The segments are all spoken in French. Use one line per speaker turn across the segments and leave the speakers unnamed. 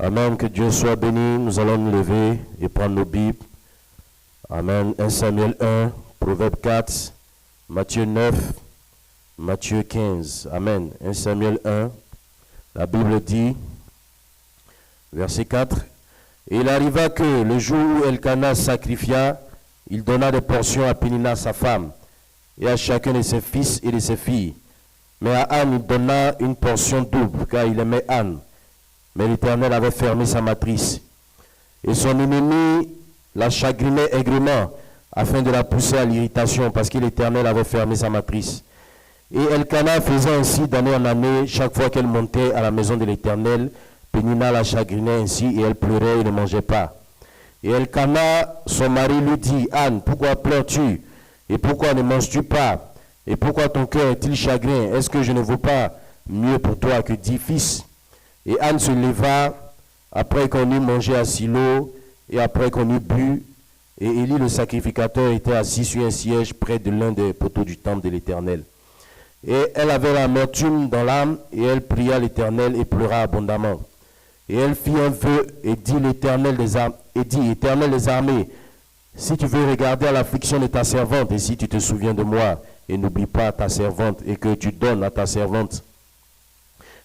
Amen, que Dieu soit béni. Nous allons nous lever et prendre nos Bibles. Amen. 1 Samuel 1, Proverbe 4, Matthieu 9, Matthieu 15. Amen. 1 Samuel 1, la Bible dit, verset 4, « Et il arriva que le jour où Elkana sacrifia, il donna des portions à Pénina sa femme, et à chacun de ses fils et de ses filles. Mais à Anne il donna une portion double, car il aimait Anne. Mais l'Éternel avait fermé sa matrice. Et son ennemi la chagrinait aigrement, afin de la pousser à l'irritation, parce que l'Éternel avait fermé sa matrice. Et Elkana faisait ainsi d'année en année, chaque fois qu'elle montait à la maison de l'Éternel, Pénina la chagrinait ainsi, et elle pleurait et ne mangeait pas. Et Elkana, son mari, lui dit, « Anne, pourquoi pleures-tu? Et pourquoi ne manges-tu pas? Et pourquoi ton cœur est-il chagrin? Est-ce que je ne vaux pas mieux pour toi que 10 fils? » Et Anne se leva, après qu'on eut mangé à Silo, et après qu'on eut bu, et Élie le sacrificateur était assis sur un siège près de l'un des poteaux du temple de l'Éternel. Et elle avait l'amertume dans l'âme, et elle pria l'Éternel et pleura abondamment. Et elle fit un vœu et dit Éternel des armées, si tu veux regarder à l'affliction de ta servante, et si tu te souviens de moi, et n'oublie pas ta servante, et que tu donnes à ta servante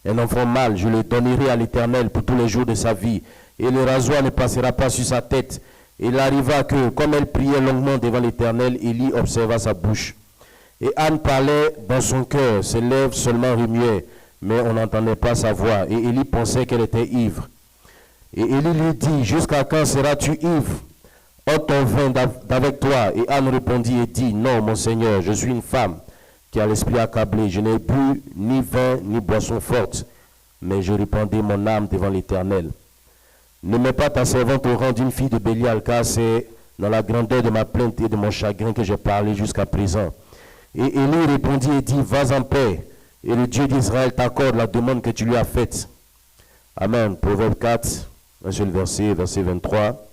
un enfant mâle, je le donnerai à l'Éternel pour tous les jours de sa vie, et le rasoir ne passera pas sur sa tête. Et il arriva que, comme elle priait longuement devant l'Éternel, Élie observa sa bouche. Et Anne parlait dans son cœur, ses lèvres seulement remuaient, mais on n'entendait pas sa voix. Et Élie pensait qu'elle était ivre. Et Élie lui dit, jusqu'à quand seras-tu ivre? Ôte ton vin d'avec toi. Et Anne répondit et dit, non, mon Seigneur, je suis une femme qui a l'esprit accablé. Je n'ai bu ni vin ni boisson forte, mais je répandais mon âme devant l'Éternel. Ne mets pas ta servante au rang d'une fille de Bélial, car c'est dans la grandeur de ma plainte et de mon chagrin que j'ai parlé jusqu'à présent. Et Élie répondit et dit, vas en paix, et le Dieu d'Israël t'accorde la demande que tu lui as faite. Amen. Proverbe 4, un seul verset, verset 23.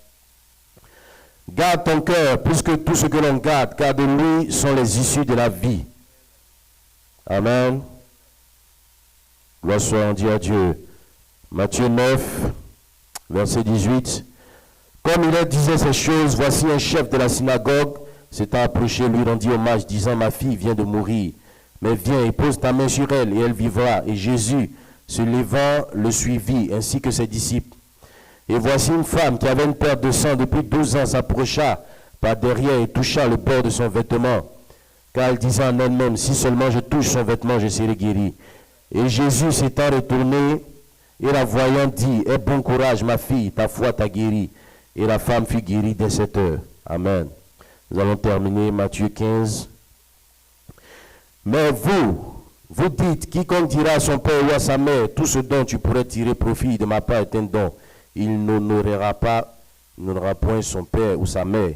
Garde ton cœur plus que tout ce que l'on garde, car de lui sont les issues de la vie. Amen. Gloire soit rendue à Dieu. Matthieu 9, verset 18. Comme il disait ces choses, voici un chef de la synagogue s'étant approché, lui rendit hommage, disant, ma fille vient de mourir, mais viens et pose ta main sur elle, et elle vivra. Et Jésus, se levant, le suivit, ainsi que ses disciples. Et voici une femme qui avait une perte de sang depuis 12 ans s'approcha par derrière et toucha le bord de son vêtement, car elle disait en elle-même, si seulement je touche son vêtement, je serai guéri. Et Jésus s'étant retourné, et la voyant dit, aie bon courage, ma fille, ta foi t'a guéri. Et la femme fut guérie dès cette heure. Amen. Nous allons terminer Matthieu 15. Mais vous dites, quiconque dira à son père ou à sa mère, tout ce dont tu pourrais tirer profit de ma part est un don, il n'honorera point son père ou sa mère.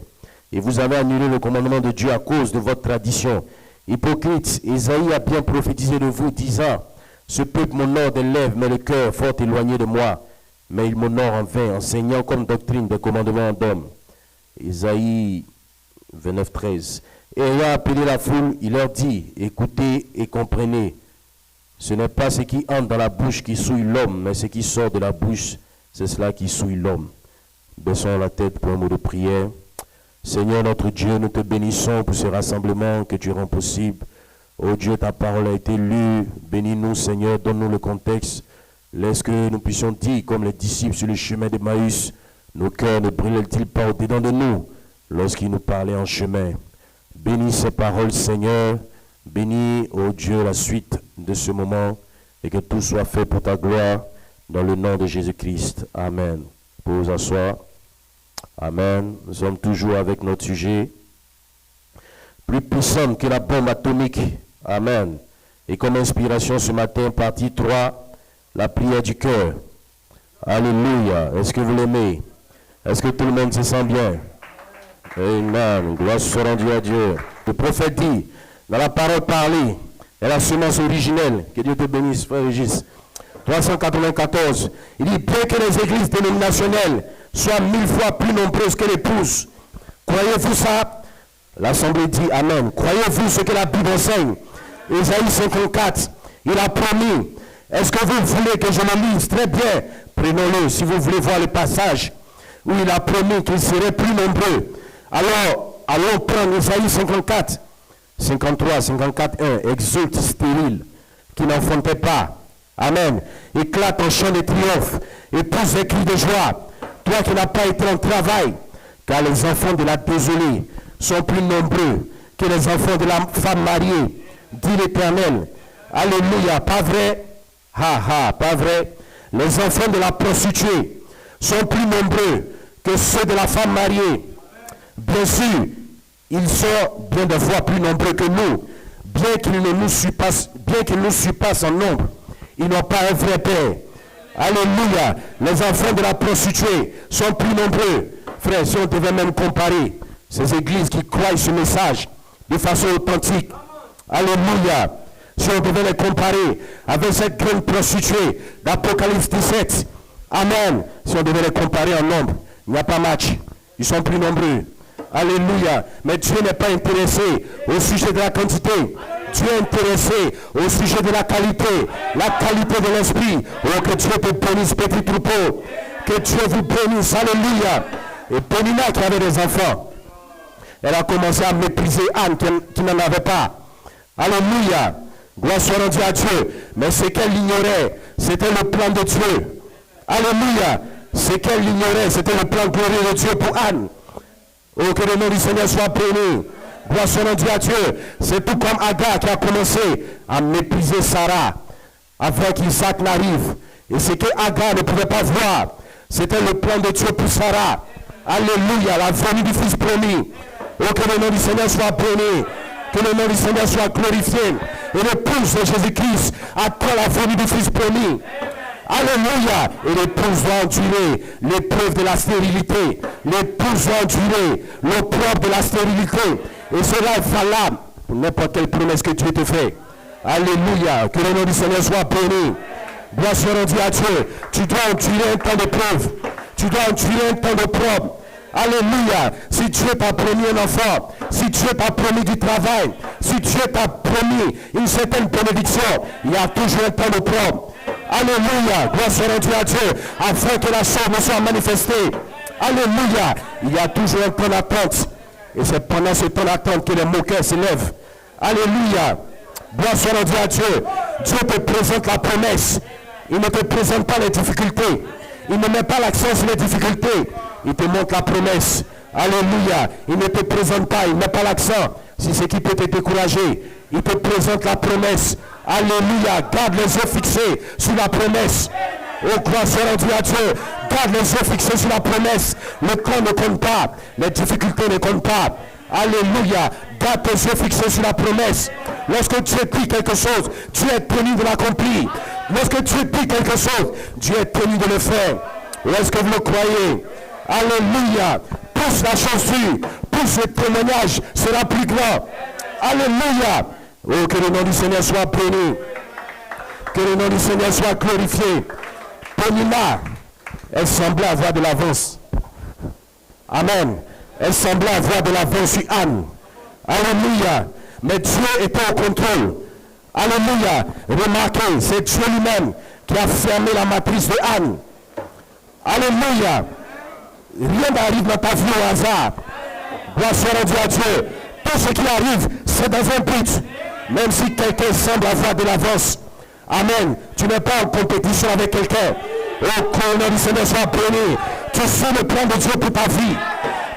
Et vous avez annulé le commandement de Dieu à cause de votre tradition. Hypocrite, Ésaïe a bien prophétisé de vous, disant, ce peuple m'honore des lèvres, mais le cœur fort éloigné de moi. Mais il m'honore en vain, enseignant comme doctrine des commandements d'hommes. Ésaïe 29, 13. Et ayant appelé la foule, il leur dit, écoutez et comprenez. Ce n'est pas ce qui entre dans la bouche qui souille l'homme, mais ce qui sort de la bouche, c'est cela qui souille l'homme. Baissons la tête pour un mot de prière. Seigneur notre Dieu, nous te bénissons pour ce rassemblement que tu rends possible. Oh Dieu, ta parole a été lue. Bénis-nous, Seigneur, donne-nous le contexte. Laisse que nous puissions dire, comme les disciples sur le chemin d'Emmaüs, nos cœurs ne brûlent-ils pas au-dedans de nous lorsqu'ils nous parlaient en chemin. Bénis ces paroles, Seigneur. Bénis, oh Dieu, la suite de ce moment et que tout soit fait pour ta gloire dans le nom de Jésus-Christ. Amen. Pour vous asseoir. Amen. Nous sommes toujours avec notre sujet. Plus puissante que la bombe atomique. Amen. Et comme inspiration ce matin, partie 3, la prière du cœur. Alléluia. Est-ce que vous l'aimez? Est-ce que tout le monde se sent bien? Amen. Gloire soit rendue à Dieu. Le prophète dit, dans la parole parlée, et la semence originelle, que Dieu te bénisse, frère Régis, 394, il dit, bien que les églises dénominationnelles soient 1000 fois plus nombreuses que l'épouse, croyez-vous ça? L'Assemblée dit Amen. Croyez-vous ce que la Bible enseigne? Ésaïe 54, il a promis, Est-ce que vous voulez que je le lise? Très bien, prenons-le. Si vous voulez voir le passage où il a promis qu'il serait plus nombreux. Alors, allons prendre Isaïe 54, 53, 54, 1. Exulte stérile, qui n'enfantait pas. Amen. Éclate en chant de triomphe et pousse des cris de joie. Toi qui n'as pas été en travail, car les enfants de la désolée sont plus nombreux que les enfants de la femme mariée, dit l'Éternel. Alléluia, pas vrai? Pas vrai? Les enfants de la prostituée sont plus nombreux que ceux de la femme mariée. Bien sûr, ils sont bien de fois plus nombreux que nous, bien qu'ils nous surpassent en nombre. Ils n'ont pas un vrai père. Alléluia. Les enfants de la prostituée sont plus nombreux. Frères, si on devait même comparer ces églises qui croient ce message de façon authentique. Alléluia. Si on devait les comparer avec cette grande prostituée d'Apocalypse 17. Amen. Si on devait les comparer en nombre, il n'y a pas match. Ils sont plus nombreux. Alléluia. Mais Dieu n'est pas intéressé au sujet de la quantité. Dieu est intéressé au sujet de la qualité de l'esprit. Oh, que Dieu te bénisse, petit troupeau. Que Dieu vous bénisse. Alléluia. Et Pénina qui avait des enfants, elle a commencé à mépriser Anne qui n'en avait pas. Alléluia. Gloire soit rendue à Dieu. Mais ce qu'elle ignorait, c'était le plan de Dieu. Alléluia. Ce qu'elle ignorait, c'était le plan glorieux de Dieu pour Anne. Oh, que le nom du Seigneur soit béni. Gloire soit rendue à Dieu. C'est tout comme Agar qui a commencé à mépriser Sarah avant qu'Isaac n'arrive. Et ce que Agar ne pouvait pas voir, c'était le plan de Dieu pour Sarah. Alléluia, la venue du Fils promis. Oh, que le nom du Seigneur soit béni. Que le nom du Seigneur soit glorifié. Et l'épouse de Jésus-Christ attend la venue du Fils promis. Alléluia. Et l'épouse doit endurer l'épreuve de la stérilité. L'épouse doit endurer l'opprobre de la stérilité. Et cela est valable pour n'importe quelle promesse que Dieu te fait. Alléluia. Que le nom du Seigneur soit béni. Gloire soit rendue à Dieu. Tu dois endurer un temps d'épreuve. Tu dois endurer un temps d'opprobre. Alléluia. Si Dieu t'a promis un enfant, si Dieu t'a promis du travail, si Dieu t'a promis une certaine bénédiction, il y a toujours un temps d'opprobre. Alléluia. Gloire soit rendue à Dieu afin que la chose ne soit manifestée. Alléluia. Il y a toujours un temps d'attente. Et c'est pendant ce temps d'attente que les moqueurs s'élèvent. Alléluia. Gloire soit rendue à Dieu. Dieu te présente la promesse. Il ne te présente pas les difficultés. Il ne met pas l'accent sur les difficultés. Il te montre la promesse. Alléluia. Il ne te présente pas, il ne met pas l'accent sur ce qui peut te décourager. Il te présente la promesse. Alléluia. Garde les yeux fixés sur la promesse. Oh, gloire soit rendue à Dieu. Garde les yeux fixés sur la promesse. Le temps ne compte pas. Les difficultés ne comptent pas. Alléluia. Garde tes yeux fixés sur la promesse. Lorsque Dieu dit quelque chose, Dieu est tenu de l'accomplir. Lorsque Dieu dit quelque chose, Dieu est tenu de le faire. Est-ce que vous le croyez? Alléluia. Pousse la chaussure, pousse le témoignage sera plus grand. Alléluia. Oh, que le nom du Seigneur soit béni. Que le nom du Seigneur soit glorifié. Pénina, elle semblait avoir de l'avance. Amen. Elle semblait avoir de l'avance sur Anne. Alléluia. Mais Dieu était au contrôle. Alléluia. Remarquez, c'est Dieu lui-même qui a fermé la matrice de Anne. Alléluia. Rien n'arrive dans ta vie au hasard. Gloire soit rendue à Dieu. Tout ce qui arrive, c'est dans un but. Même si quelqu'un semble avoir de l'avance. Amen. Tu n'es pas en compétition avec quelqu'un. Oh, que le nom du Seigneur soit béni. Tu suis le plan de Dieu pour ta vie.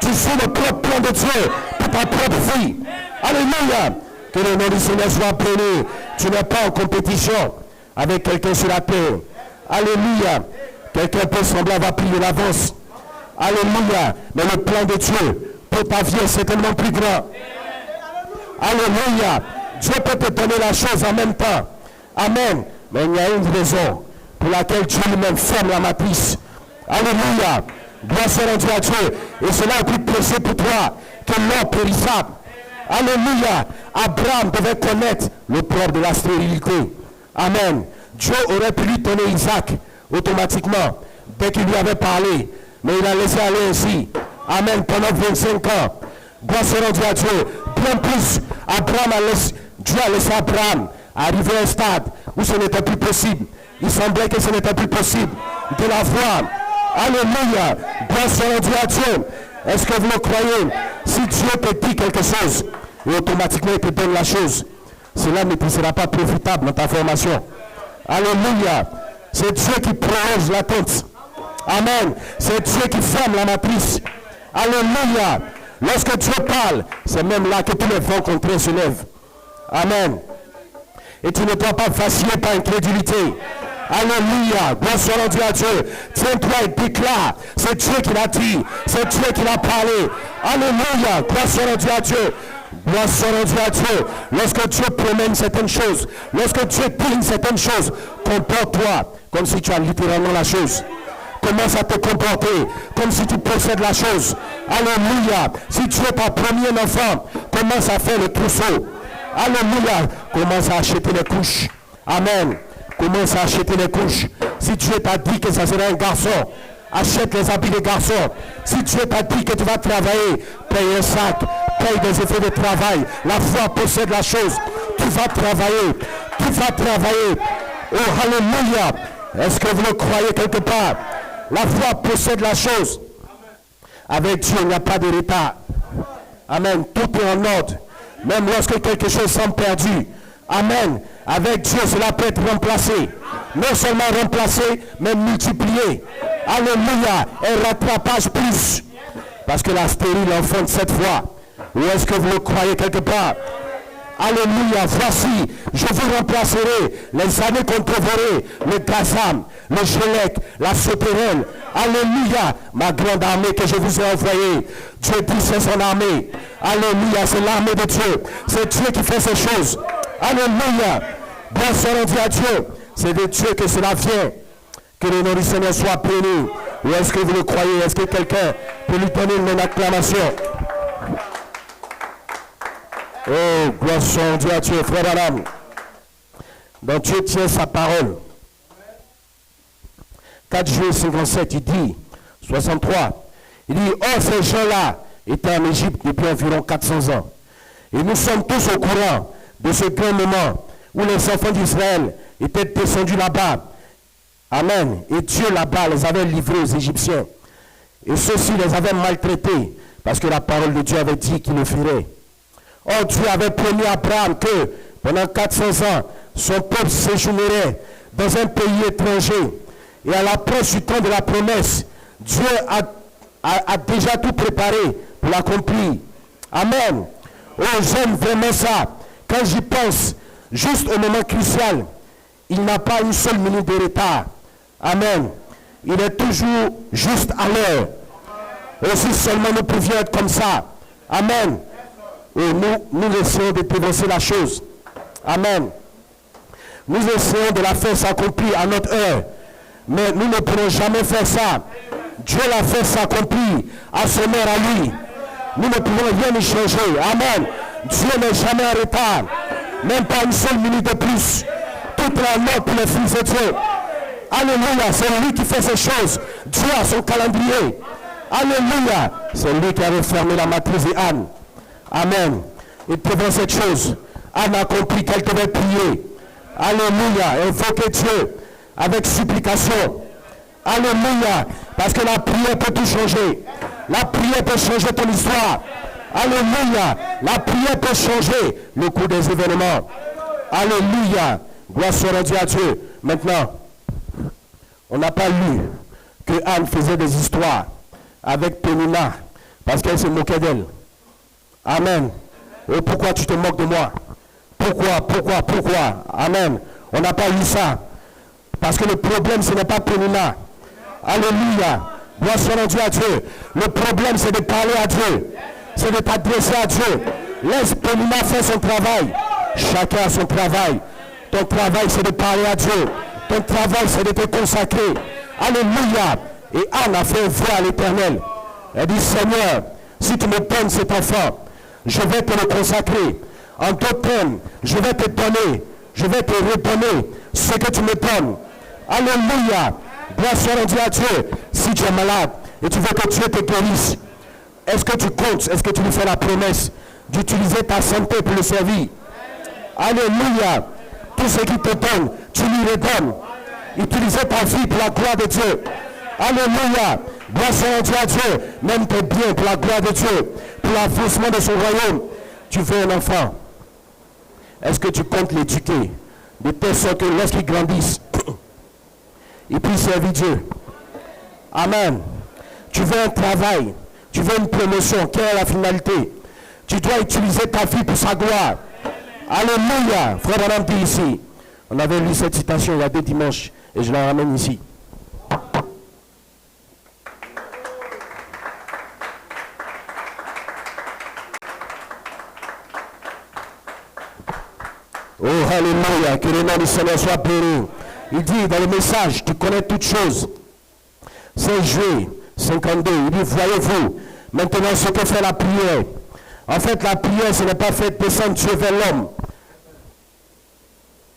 Tu suis le propre plan de Dieu pour ta propre vie. Alléluia. Que le nom du Seigneur soit béni. Tu n'es pas en compétition avec quelqu'un sur la terre. Alléluia. Quelqu'un peut sembler avoir pris de l'avance. Alléluia. Mais le plan de Dieu pour ta vie est certainement plus grand. Alléluia. Dieu peut te donner la chose en même temps. Amen. Mais il y a une raison pour laquelle Dieu lui-même ferme la matrice. Alléluia. Gloire soit rendue à Dieu. Et cela est plus précieux pour toi que l'or périssable. Alléluia. Abraham devait connaître le propre de la stérilité. Amen. Dieu aurait pu lui donner Isaac automatiquement dès qu'il lui avait parlé. Mais il a laissé aller ainsi. Amen. Pendant 25 ans. Gloire soit rendue à Dieu. Bien plus, Dieu a laissé Abraham arriver à un stade où ce n'était plus possible. Il semblait que ce n'était plus possible de la voir. Alléluia. Gloire soit Dieu à Dieu. Est-ce que vous le croyez? Si Dieu te dit quelque chose, et automatiquement il te donne la chose, cela ne te sera pas profitable dans ta formation. Alléluia. C'est Dieu qui prolonge l'attente. Amen. C'est Dieu qui ferme la matrice. Alléluia. Lorsque Dieu parle, c'est même là que tous les vents contraires se lèvent. Amen. Et tu ne dois pas vaciller par incrédulité. Alléluia. Gloire soit Dieu à Dieu. Tiens-toi et déclare. C'est Dieu qui l'a dit. C'est Dieu qui l'a parlé. Alléluia. Gloire soit Dieu à Dieu. Gloire soit Dieu à Dieu. Lorsque Dieu promène certaines choses, lorsque Dieu dit certaines choses, comporte-toi comme si tu as littéralement la chose. Commence à te comporter comme si tu possèdes la chose. Alléluia. Si tu es ta première enfant, commence à faire le trousseau. Alléluia. Commence à acheter les couches. Amen. Commence à acheter les couches. Si Dieu t'a dit que ça sera un garçon, achète les habits des garçons. Si Dieu t'a dit que tu vas travailler, paye un sac, paye des effets de travail. La foi possède la chose. Tu vas travailler. Tu vas travailler. Oh, alléluia. Est-ce que vous le croyez quelque part? La foi possède la chose. Avec Dieu, il n'y a pas de retard. Amen. Tout est en ordre. Même lorsque quelque chose semble perdu. Amen. Avec Dieu, cela peut être remplacé. Non seulement remplacé, mais multiplié. Alléluia. Un rattrapage plus. Parce que la stérile enfante cette fois. Ou est-ce que vous le croyez quelque part? Alléluia. Voici, je vous remplacerai les années qu'on trouverait, le gazam, le gelec, la souterraine. Alléluia. Ma grande armée que je vous ai envoyée. Dieu dit c'est son armée. Alléluia. C'est l'armée de Dieu. C'est Dieu qui fait ces choses. Alléluia. Gloire soit à Dieu. C'est de Dieu que cela vient. Que le nom du Seigneur soit béni. Ou est-ce que vous le croyez? Est-ce que quelqu'un peut lui donner une acclamation? Oh, gloire soit à Dieu, frère Adam. Donc Dieu tient sa parole. 4 juillet 57, il dit, 63, il dit, oh, ces gens-là étaient en Égypte depuis environ 400 ans. Et nous sommes tous au courant de ce grand moment où les enfants d'Israël étaient descendus là-bas. Amen. Et Dieu là-bas les avait livrés aux Égyptiens. Et ceux-ci les avaient maltraités parce que la parole de Dieu avait dit qu'il le ferait. Or, Dieu avait promis à Abraham que pendant 400 ans, son peuple séjournerait dans un pays étranger. Et à l'approche du temps de la promesse, Dieu a déjà tout préparé pour l'accomplir. Amen. Oh, j'aime vraiment ça. Quand j'y pense, juste au moment crucial, il n'a pas une seule minute de retard. Amen. Il est toujours juste à l'heure. Et si seulement nous pouvions être comme ça. Amen. Et nous essayons de dévancer la chose. Amen. Nous essayons de la faire s'accomplir à notre heure. Mais nous ne pourrons jamais faire ça. Dieu l'a fait s'accomplir à son heure à lui. Nous ne pouvons rien y changer. Amen. Dieu n'est jamais en retard. Même pas une seule minute de plus. Tout est en ordre pour les fils de Dieu. Alléluia. C'est lui qui fait ces choses. Dieu a son calendrier. Alléluia. C'est lui qui avait fermé la matrice d'Anne. Amen. Et devant cette chose, Anne a compris qu'elle devait prier. Alléluia. Invoquer Dieu avec supplication. Alléluia. Parce que la prière peut tout changer. La prière peut changer ton histoire. Alléluia. La prière peut changer le cours des événements. Alléluia. Gloire soit rendue à Dieu. Maintenant, on n'a pas lu que Anne faisait des histoires avec Pénina parce qu'elle se moquait d'elle. Amen. Et pourquoi tu te moques de moi? Pourquoi? Amen. On n'a pas lu ça. Parce que le problème, ce n'est pas Pénina. Alléluia. Gloire soit rendue à Dieu. Le problème, c'est de parler à Dieu. C'est de t'adresser à Dieu. Laisse Pénina faire son travail. Chacun a son travail. Ton travail, c'est de parler à Dieu. Ton travail, c'est de te consacrer. Alléluia. Et Anne a fait voix à l'Éternel. Elle dit, Seigneur, si tu me donnes cet enfant, je vais te le consacrer. En d'autres termes, je vais te donner, je vais te redonner ce que tu me donnes. Alléluia. Gloire soit rendue à Dieu. Si tu es malade et tu veux que Dieu te guérisse, est-ce que tu comptes, est-ce que tu lui fais la promesse d'utiliser ta santé pour le servir? Alléluia. Tout ce qu'il te donne, tu lui redonnes. utiliser ta vie pour la gloire de Dieu. Alléluia. Gloire soit rendue à Dieu. Même tes biens pour la gloire de Dieu. Pour l'avancement de son royaume. Tu veux un enfant. Est-ce que tu comptes l'éduquer de telle sorte que lorsqu'il grandisse, il puisse servir Dieu? Amen. Tu veux un travail. Tu veux une promotion. Quelle est la finalité? Tu dois utiliser ta vie pour sa gloire. Alléluia. Frère Branham dit ici. On avait lu cette citation il y a 2 dimanches. Et je la ramène ici. Oh, alléluia, que le nom du Seigneur soit béni. Il dit dans le message, tu connais toutes choses. C'est Juillet 52, il dit, voyez-vous, maintenant ce que fait la prière. En fait, la prière, ce n'est pas fait descendre Dieu vers l'homme.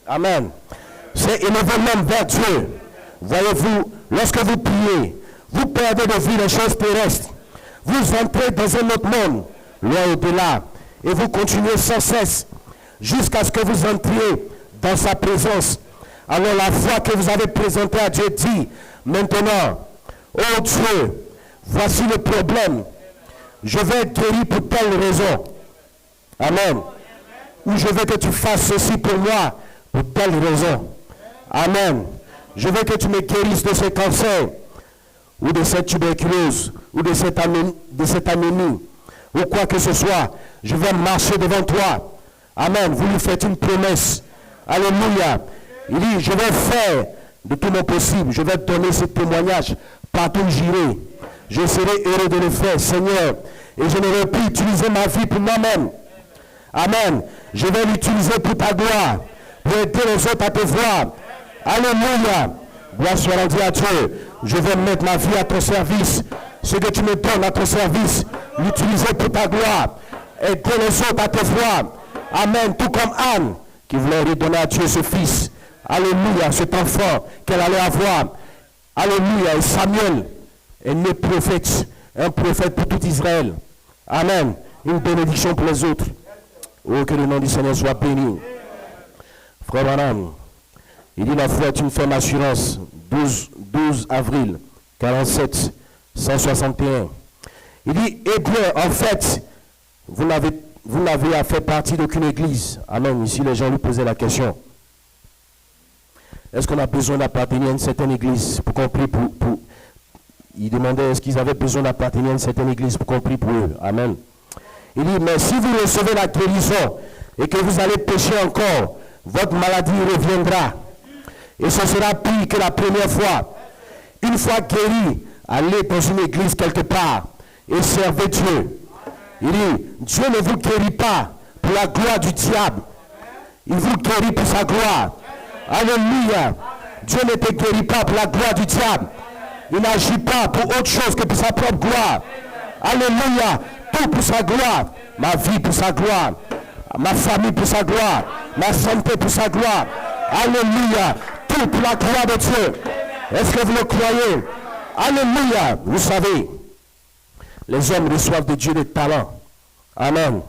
Amen. C'est élever l'homme vers Dieu. Voyez-vous, lorsque vous priez, vous perdez de vue les choses terrestres. Vous entrez dans un autre monde, loin au-delà, et vous continuez sans cesse jusqu'à ce que vous entriez dans sa présence. Alors la foi que vous avez présentée à Dieu dit, maintenant, oh Dieu, voici le problème. Je vais être guéri pour telle raison. Amen. Ou je veux que tu fasses ceci pour moi, pour telle raison. Amen. Je veux que tu me guérisses de ce cancer, ou de cette tuberculose, ou de cette anémie, ou quoi que ce soit. Je vais marcher devant toi. Amen. Vous lui faites une promesse. Alléluia. Il dit, je vais faire de tout mon possible. Je vais donner ce témoignage partout où j'irai. Je serai heureux de le faire, Seigneur. Et je n'aurai plus utiliser ma vie pour moi-même. Amen. Je vais l'utiliser pour ta gloire. Pour aider les autres à te voir. Alléluia. Gloire soit rendue à Dieu. Je vais mettre ma vie à ton service. Ce que tu me donnes à ton service, l'utiliser pour ta gloire. Aider les autres à te voir. Amen. Tout comme Anne, qui voulait redonner à Dieu ce fils. Alléluia. Cet enfant qu'elle allait avoir. Alléluia. Et Samuel est né prophète. Un prophète pour tout Israël. Amen. Une bénédiction pour les autres. Oh, que le nom du Seigneur soit béni. Frère Branham, il dit la foi est une ferme assurance. 12 avril 47 161. Il dit, eh bien, en fait, vous n'avez à faire partie d'aucune église. Amen. Ici, les gens lui posaient la question. Est-ce qu'on a besoin d'appartenir à une certaine église pour qu'on prie pour... Il demandait est-ce qu'ils avaient besoin d'appartenir à une certaine église pour qu'on prie pour eux. Amen. Il dit, mais si vous recevez la guérison et que vous allez pécher encore, votre maladie reviendra. Et ce sera pire que la première fois. Une fois guéri, allez dans une église quelque part et servez Dieu. Il dit, Dieu ne vous guérit pas pour la gloire du diable. Il vous guérit pour sa gloire. Alléluia. Dieu ne te guérit pas pour la gloire du diable. Il n'agit pas pour autre chose que pour sa propre gloire. Alléluia. Tout pour sa gloire. Ma vie pour sa gloire. Ma famille pour sa gloire. Ma santé pour sa gloire. Alléluia. Tout pour la gloire de Dieu. Est-ce que vous le croyez? Alléluia. Vous savez, les hommes reçoivent de Dieu des talents. Amen.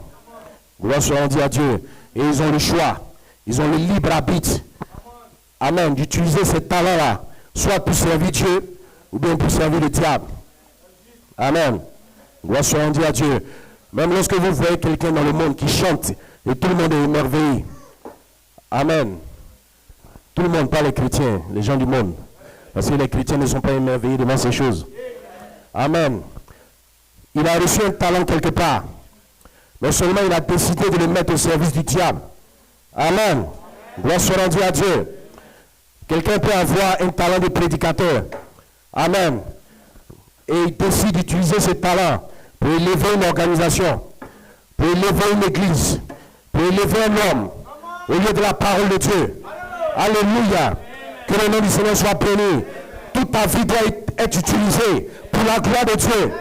Gloire soit rendue à Dieu. Et ils ont le choix. Ils ont le libre arbitre. Amen. D'utiliser ces talents-là. Soit pour servir Dieu, ou bien pour servir le diable. Amen. Gloire soit rendue à Dieu. Même lorsque vous voyez quelqu'un dans le monde qui chante, et tout le monde est émerveillé. Amen. Tout le monde, pas les chrétiens, les gens du monde. Parce que les chrétiens ne sont pas émerveillés devant ces choses. Amen. Il a reçu un talent quelque part. Mais seulement il a décidé de le mettre au service du diable. Amen. Gloire soit rendue à Dieu. Quelqu'un peut avoir un talent de prédicateur. Amen. Et il décide d'utiliser ce talent pour élever une organisation, pour élever une église, pour élever un homme, au lieu de la parole de Dieu. Alléluia. Que le nom du Seigneur soit béni. Toute ta vie doit être utilisée pour la gloire de Dieu.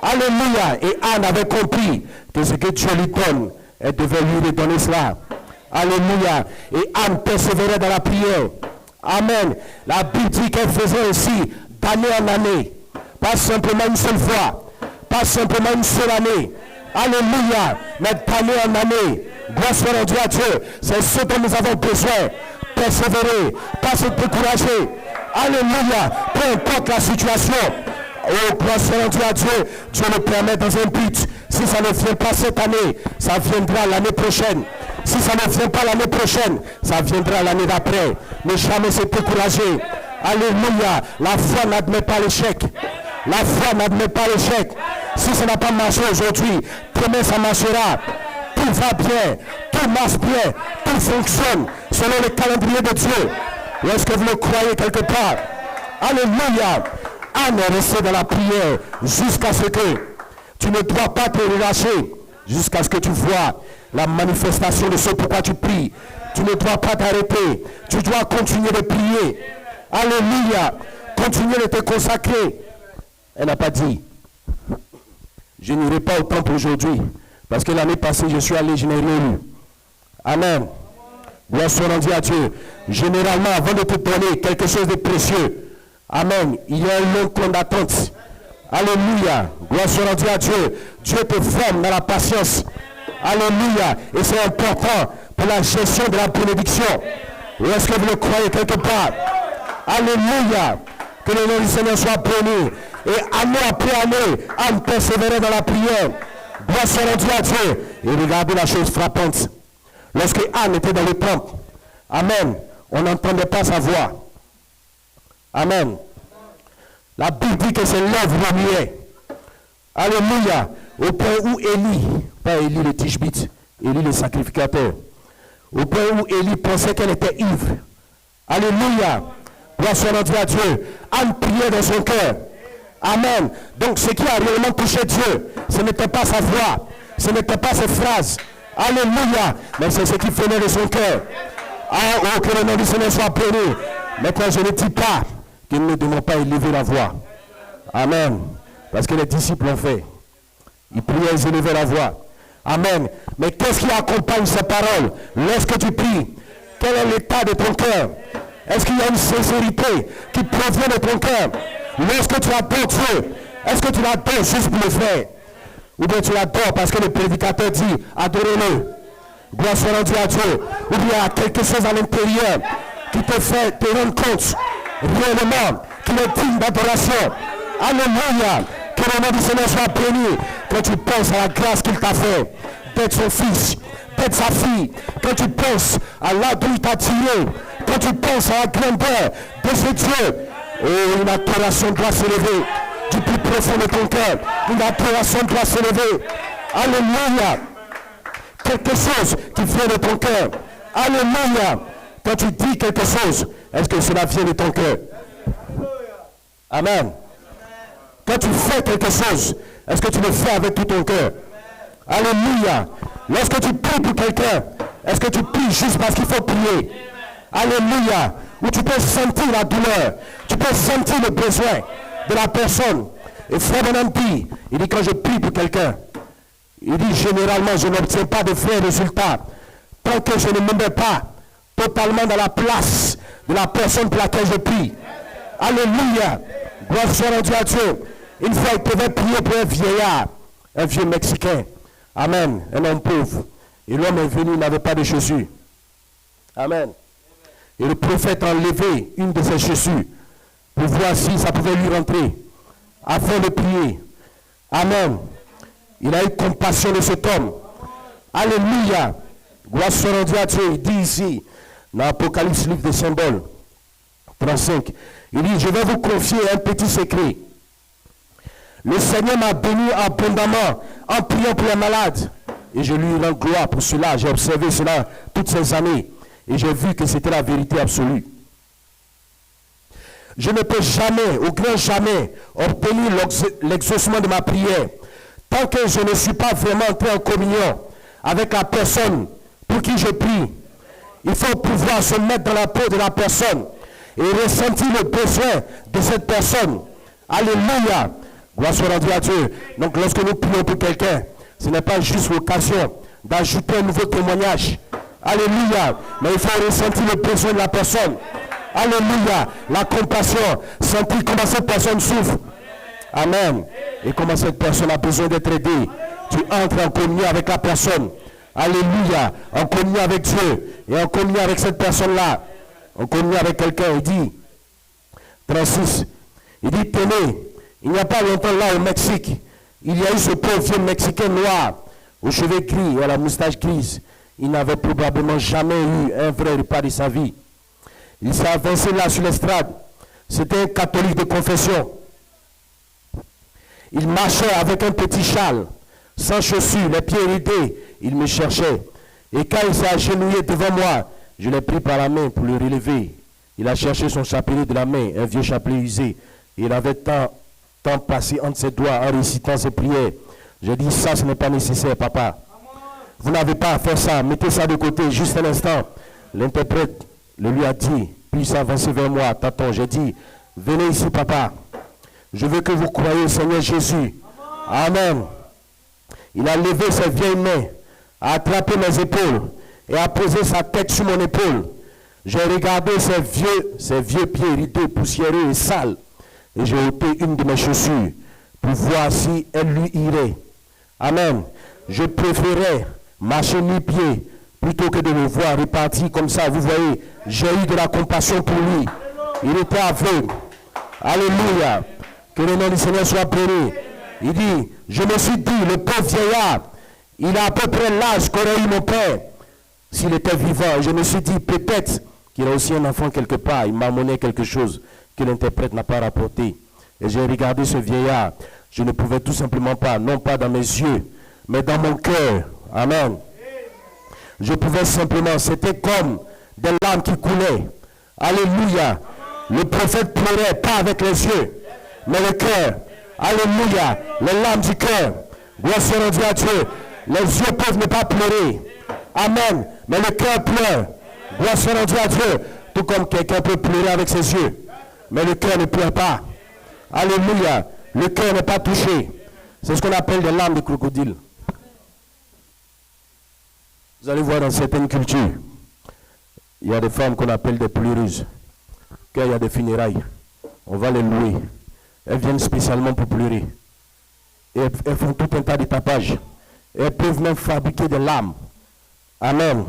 Alléluia. Et Anne avait compris que ce que Dieu lui donne, elle devait lui donner cela. Alléluia. Et Anne persévérait dans la prière. Amen. La Bible dit qu'elle faisait ainsi d'année en année. Pas simplement une seule fois. Pas simplement une seule année. Alléluia. Mais d'année en année. Gloire soit rendue à Dieu. C'est ce dont nous avons besoin. Persévérer. Pas se décourager.
Alléluia. Peu importe la situation. Oh, gloire soit rendue à Dieu. Dieu le permet dans un but. Si ça ne vient pas cette année, ça viendra l'année prochaine. Si ça ne vient pas l'année prochaine, ça viendra l'année d'après. Ne jamais se décourager. Alléluia. La foi n'admet pas l'échec. La foi n'admet pas l'échec. Si ça n'a pas marché aujourd'hui, demain ça marchera. Tout va bien, tout marche bien, tout fonctionne selon le calendrier de Dieu. Ou est-ce que vous le croyez quelque part? Alléluia. Anne est restée dans la prière jusqu'à ce que tu ne dois pas te relâcher, jusqu'à ce que tu vois la manifestation de ce pourquoi tu pries. Tu ne dois pas t'arrêter. Tu dois continuer de prier. Alléluia. Continuer de te consacrer. Elle n'a pas dit, je n'irai pas au temple aujourd'hui, parce que l'année passée, je suis allé, je n'ai rien eu. Amen. Gloire soit rendue à Dieu. Généralement, avant de te donner quelque chose de précieux, amen, il y a un long temps d'attente. Alléluia. Gloire soit rendue à Dieu. Dieu te forme dans la patience. Alléluia. Et c'est important pour la gestion de la bénédiction. Ou est-ce que vous le croyez quelque part? Alléluia. Que le nom du Seigneur soit béni. Et année après année, Anne persévérait dans la prière. Gloire soit rendue à Dieu. Et regardez la chose frappante. Lorsque Anne était dans le temple, amen, on n'entendait pas sa voix. Amen. La Bible dit que ses lèvres remuaient. Alléluia. Au point où Élie, pas Élie le Tishbite, Élie le sacrificateur, au point où Élie pensait qu'elle était ivre. Alléluia. Gloire soit rendue à Dieu. Anne priait dans son cœur. Amen. Donc ce qui a réellement touché Dieu, ce n'était pas sa voix, ce n'était pas ses phrases. Alléluia. Mais c'est ce qui venait de son cœur. Ah, oh, que le nom du Seigneur soit béni. Maintenant, je ne dis pas qu'ils ne devront pas élever la voix. Amen. Parce que les disciples l'ont fait. Ils priaient, ils élevaient la voix. Amen. Mais qu'est-ce qui accompagne ces paroles lorsque tu pries? Quel est l'état de ton cœur? Est-ce qu'il y a une sincérité qui provient de ton cœur? Lorsque tu adores Dieu, est-ce que tu l'adores juste pour le faire? Ou bien tu l'adores parce que le prédicateur dit adorez-le. Gloire soit rendue à Dieu. Ou bien il y a quelque chose à l'intérieur qui te fait te rendre compte réellement qu'il est digne d'adoration. Alléluia. Que le nom du Seigneur soit béni. Quand tu penses à la grâce qu'il t'a fait d'être son fils, d'être sa fille, quand tu penses à là d'où il t'a tiré, quand tu penses à la grandeur de ce Dieu, oh, une adoration doit s'élever du plus profond de ton cœur. Une adoration doit s'élever. Alléluia. Quelque chose qui vient de ton cœur. Alléluia. Quand tu dis quelque chose, est-ce que cela vient de ton cœur? Amen. Quand tu fais quelque chose, est-ce que tu le fais avec tout ton cœur? Alléluia. Lorsque tu pries pour quelqu'un, est-ce que tu pries juste parce qu'il faut prier? Alléluia. Où tu peux sentir la douleur, tu peux sentir le besoin de la personne. Et Frère Branham dit, il dit quand je prie pour quelqu'un, il dit généralement je n'obtiens pas de vrais résultats tant que je ne me mets pas totalement dans la place de la personne pour laquelle je prie. Alléluia. Gloire soit rendue à Dieu. Une fois il devait prier pour un vieillard, un vieux Mexicain. Amen. Un homme pauvre. Et l'homme est venu, il n'avait pas de chaussures. Amen. Et le prophète a enlevé une de ses chaussures pour voir si ça pouvait lui rentrer afin de prier. Amen. Il a eu compassion de cet homme. Alléluia. Gloire soit rendue à Dieu. Il dit ici, dans l'Apocalypse, livre des symboles, 35, il dit, je vais vous confier un petit secret. Le Seigneur m'a béni abondamment en priant pour les malades. Et je lui rends gloire pour cela. J'ai observé cela toutes ces années. Et j'ai vu que c'était la vérité absolue. Je ne peux jamais, au grand jamais, obtenir l'exaucement de ma prière tant que je ne suis pas vraiment entré en communion avec la personne pour qui je prie. Il faut pouvoir se mettre dans la peau de la personne et ressentir le besoin de cette personne. Alléluia. Gloire soit rendue à Dieu. Donc lorsque nous prions pour quelqu'un, ce n'est pas juste l'occasion d'ajouter un nouveau témoignage. Alléluia. Mais il faut ressentir le besoin de la personne. Alléluia. La compassion. Sentir comment cette personne souffre. Amen. Et comment cette personne a besoin d'être aidée. Tu entres en communion avec la personne. Alléluia. En communion avec Dieu. Et en communion avec cette personne-là. En communion avec quelqu'un. Il dit, 36. Il dit, tenez, il n'y a pas longtemps là au Mexique, il y a eu ce pauvre vieux Mexicain noir, aux cheveux gris et à la moustache grise. Il n'avait probablement jamais eu un vrai repas de sa vie. Il s'est avancé là sur l'estrade. C'était un catholique de confession. Il marchait avec un petit châle, sans chaussures, les pieds ridés. Il me cherchait. Et quand il s'est agenouillé devant moi, je l'ai pris par la main pour le relever. Il a cherché son chapelet de la main, un vieux chapelet usé. Il avait tant passé entre ses doigts en récitant ses prières. J'ai dit, ça, ce n'est pas nécessaire, papa. Vous n'avez pas à faire ça. Mettez ça de côté, juste un instant. L'interprète le lui a dit, puis il s'est avancé vers moi. Tonton, j'ai dit, venez ici, papa. Je veux que vous croyiez au Seigneur Jésus. Amen. Il a levé ses vieilles mains, a attrapé mes épaules et a posé sa tête sur mon épaule. J'ai regardé ses vieux pieds ridés, poussiéreux et sales. Et j'ai ôté une de mes chaussures pour voir si elle lui irait. Amen. Je préférais marcher nu-pied plutôt que de le voir repartir comme ça. Vous voyez, j'ai eu de la compassion pour lui. Il était aveugle. Alléluia. Que le nom du Seigneur soit béni. Il dit, je me suis dit, le pauvre vieillard, il a à peu près l'âge qu'aurait eu mon père s'il était vivant. Et je me suis dit, peut-être qu'il a aussi un enfant quelque part. Il m'a monné quelque chose que l'interprète n'a pas rapporté. Et j'ai regardé ce vieillard. Je ne pouvais tout simplement pas, non pas dans mes yeux, mais dans mon cœur. Amen. Je pouvais simplement, c'était comme des larmes qui coulaient. Alléluia. Le prophète pleurait, pas avec les yeux, mais le cœur. Alléluia. Les larmes du cœur. Gloire soit rendue à Dieu. Les yeux peuvent ne pas pleurer. Amen. Mais le cœur pleure. Gloire soit rendue à Dieu. Tout comme quelqu'un peut pleurer avec ses yeux. Mais le cœur ne pleure pas. Alléluia. Le cœur n'est pas touché. C'est ce qu'on appelle des larmes de crocodile. Vous allez voir dans certaines cultures, il y a des femmes qu'on appelle des pleureuses. Quand il y a des funérailles, on va les louer. Elles viennent spécialement pour pleurer. Et elles font tout un tas de tapages. Et elles peuvent même fabriquer des larmes. Amen.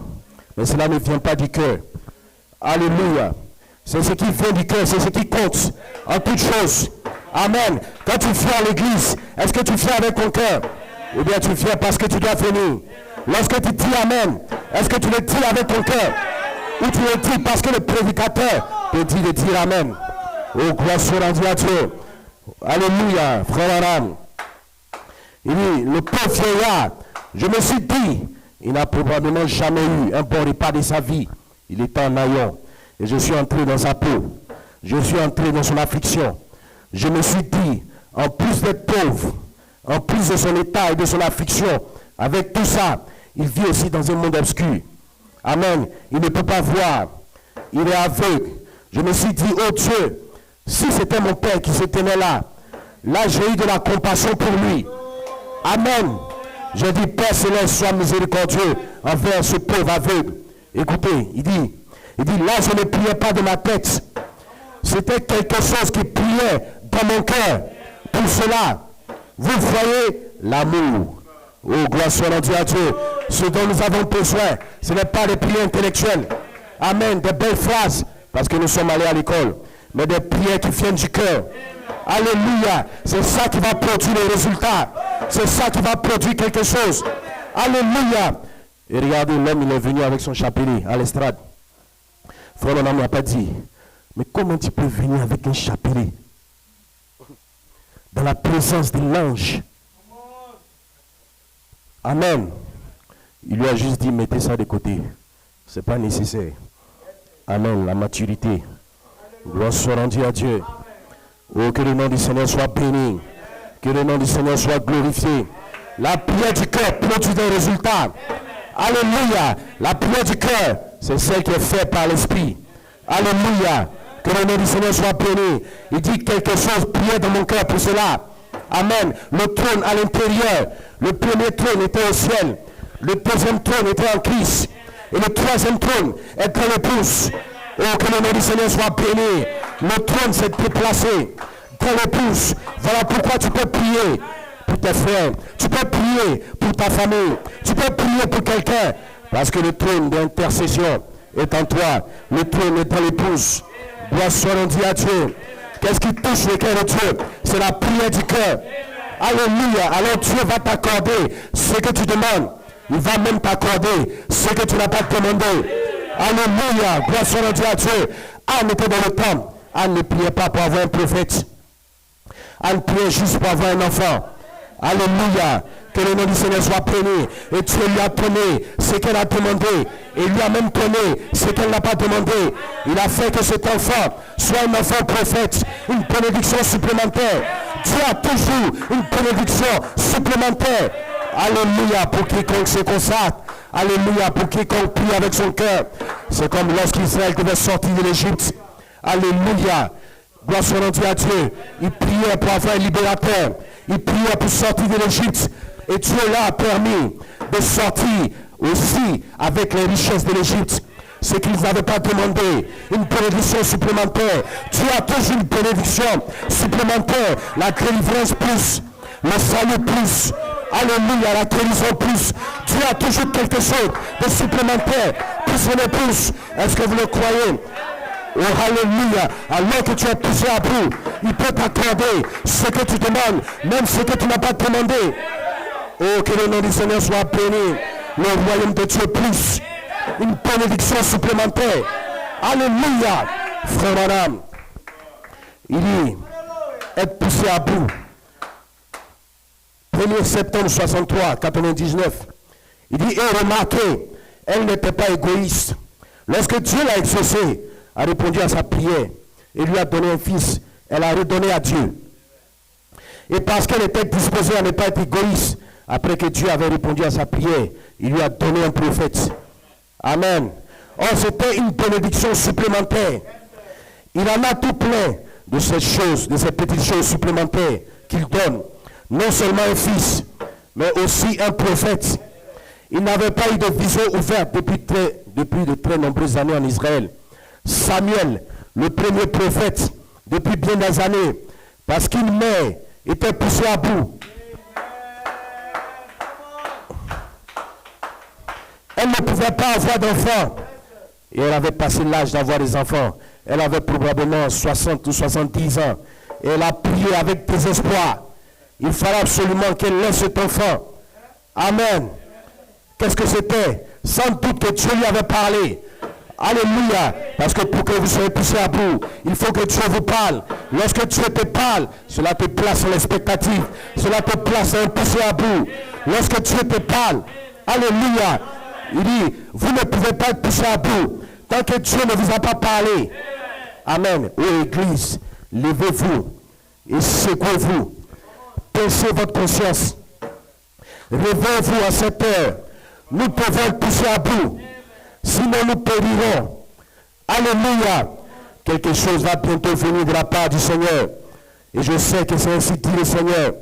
Mais cela ne vient pas du cœur. Alléluia. C'est ce qui vient du cœur, c'est ce qui compte en toutes choses. Amen. Quand tu viens à l'église, est-ce que tu viens avec ton cœur? Ou bien tu viens parce que tu dois venir? Lorsque tu dis Amen, est-ce que tu le dis avec ton cœur? Ou tu le dis parce que le prédicateur te dit de dire Amen? Oh, gloire soit rendue à Dieu. Alléluia, frère Aram. Il dit, le pauvre vieillard, je me suis dit, il n'a probablement jamais eu un bon repas de sa vie. Il était en haillon. Et je suis entré dans sa peau. Je suis entré dans son affliction. Je me suis dit, en plus d'être pauvre, en plus de son état et de son affliction, avec tout ça, il vit aussi dans un monde obscur. Amen. Il ne peut pas voir. Il est aveugle. Je me suis dit, oh Dieu, si c'était mon père qui se tenait là, j'ai eu de la compassion pour lui. Amen. Je dis, Père Céleste, sois miséricordieux envers ce pauvre aveugle. Écoutez, il dit, là, je ne priais pas de ma tête. C'était quelque chose qui priait dans mon cœur. Pour cela, vous voyez l'amour. Oh, gloire soit rendue à Dieu. Ce dont nous avons besoin, ce n'est pas des prières intellectuelles. Amen. Des belles phrases, parce que nous sommes allés à l'école. Mais des prières qui viennent du cœur. Alléluia. C'est ça qui va produire les résultats. C'est ça qui va produire quelque chose. Alléluia. Et regardez, l'homme, il est venu avec son chapelet à l'estrade. Frère, on n'a pas dit, mais comment tu peux venir avec un chapelet dans la présence de l'ange? Amen. Il lui a juste dit, mettez ça de côté. Ce n'est pas nécessaire. Amen. La maturité. Gloire soit rendue à Dieu. Oh, que le nom du Seigneur soit béni. Que le nom du Seigneur soit glorifié. La prière du cœur produit des résultats. Alléluia. La prière du cœur, c'est celle qui est faite par l'Esprit. Alléluia. Que le nom du Seigneur soit béni. Il dit quelque chose, priez dans mon cœur pour cela. Amen. Le trône à l'intérieur. Le premier trône était au ciel. Le deuxième trône était en Christ. Et le troisième trône est dans l'épouse. Oh, que le nom du Seigneur soit béni. Le trône s'est déplacé dans l'épouse. Voilà pourquoi tu peux prier pour tes frères. Tu peux prier pour ta famille. Tu peux prier pour quelqu'un. Parce que le trône d'intercession est en toi. Le trône est dans l'épouse. Gloire soit rendue à Dieu. Qu'est-ce qui touche le cœur de Dieu? C'est la prière du cœur. Alléluia. Alors Dieu va t'accorder ce que tu demandes. Il va même t'accorder ce que tu n'as pas demandé. Alléluia. Gloire soit Dieu à Dieu. Anne était dans le temple. Anne ne priait pas pour avoir un prophète. Anne priait juste pour avoir un enfant. Alléluia. Que le nom du Seigneur soit béni. Et Dieu lui a donné ce qu'elle a demandé. Et lui a même donné ce qu'elle n'a pas demandé. Il a fait que cet enfant soit un enfant prophète. Une bénédiction supplémentaire. Dieu a toujours une bénédiction supplémentaire. Alléluia. Pour quiconque se consacre. Alléluia. Pour quiconque prie avec son cœur. C'est comme lorsqu'Israël devait sortir de l'Égypte. Alléluia. Gloire soit rendue à Dieu. Il priait pour avoir un libérateur. Il priait pour sortir de l'Égypte. Et Dieu l'a permis de sortir aussi avec les richesses de l'Égypte. Ce qu'ils n'avaient pas demandé. Une bénédiction supplémentaire. Dieu a toujours une bénédiction supplémentaire. La délivrance plus. Le salut plus. Alléluia. La guérison plus. Dieu a toujours quelque chose de supplémentaire pour son épouse. Est-ce que vous le croyez? Oh, alléluia. Alors que tu es poussé à bout, il peut t'accorder ce que tu demandes, même ce que tu n'as pas demandé. Oh, que le nom du Seigneur soit béni. Le royaume de Dieu plus. Une bénédiction supplémentaire. Alléluia. Frère madame, il dit, être poussé à bout. 1er septembre 63, 99. Il dit, et remarquez, elle n'était pas égoïste. Lorsque Dieu l'a exaucé, a répondu à sa prière et lui a donné un fils, elle a redonné à Dieu. Et parce qu'elle était disposée à ne pas être égoïste, après que Dieu avait répondu à sa prière, il lui a donné un prophète. Amen. Or, c'était une bénédiction supplémentaire. Il en a tout plein de ces choses, de ces petites choses supplémentaires qu'il donne. Non seulement un fils, mais aussi un prophète. Il n'avait pas eu de vision ouverte depuis de très nombreuses années en Israël. Samuel, le premier prophète, depuis bien des années, parce qu'une mère était poussée à bout. Elle ne pouvait pas avoir d'enfants. Et elle avait passé l'âge d'avoir des enfants. Elle avait probablement 60 ou 70 ans. Et elle a prié avec désespoir. Il fallait absolument qu'elle laisse cet enfant. Amen. Qu'est-ce que c'était? Sans doute que Dieu lui avait parlé. Alléluia. Parce que pour que vous soyez poussé à bout, il faut que Dieu vous parle. Lorsque Dieu te parle, cela te place en expectative. Cela te place à un poussé à bout. Lorsque Dieu te parle, alléluia. Il dit, vous ne pouvez pas être poussé à bout tant que Dieu ne vous a pas parlé. Amen. Oui, Église, levez-vous et secouez-vous. Pensez votre conscience. Réveillez-vous à cette heure. Nous devons être poussés à bout. Sinon nous périrons. Alléluia. Quelque chose va bientôt venir de la part du Seigneur. Et je sais que c'est ainsi dit le Seigneur.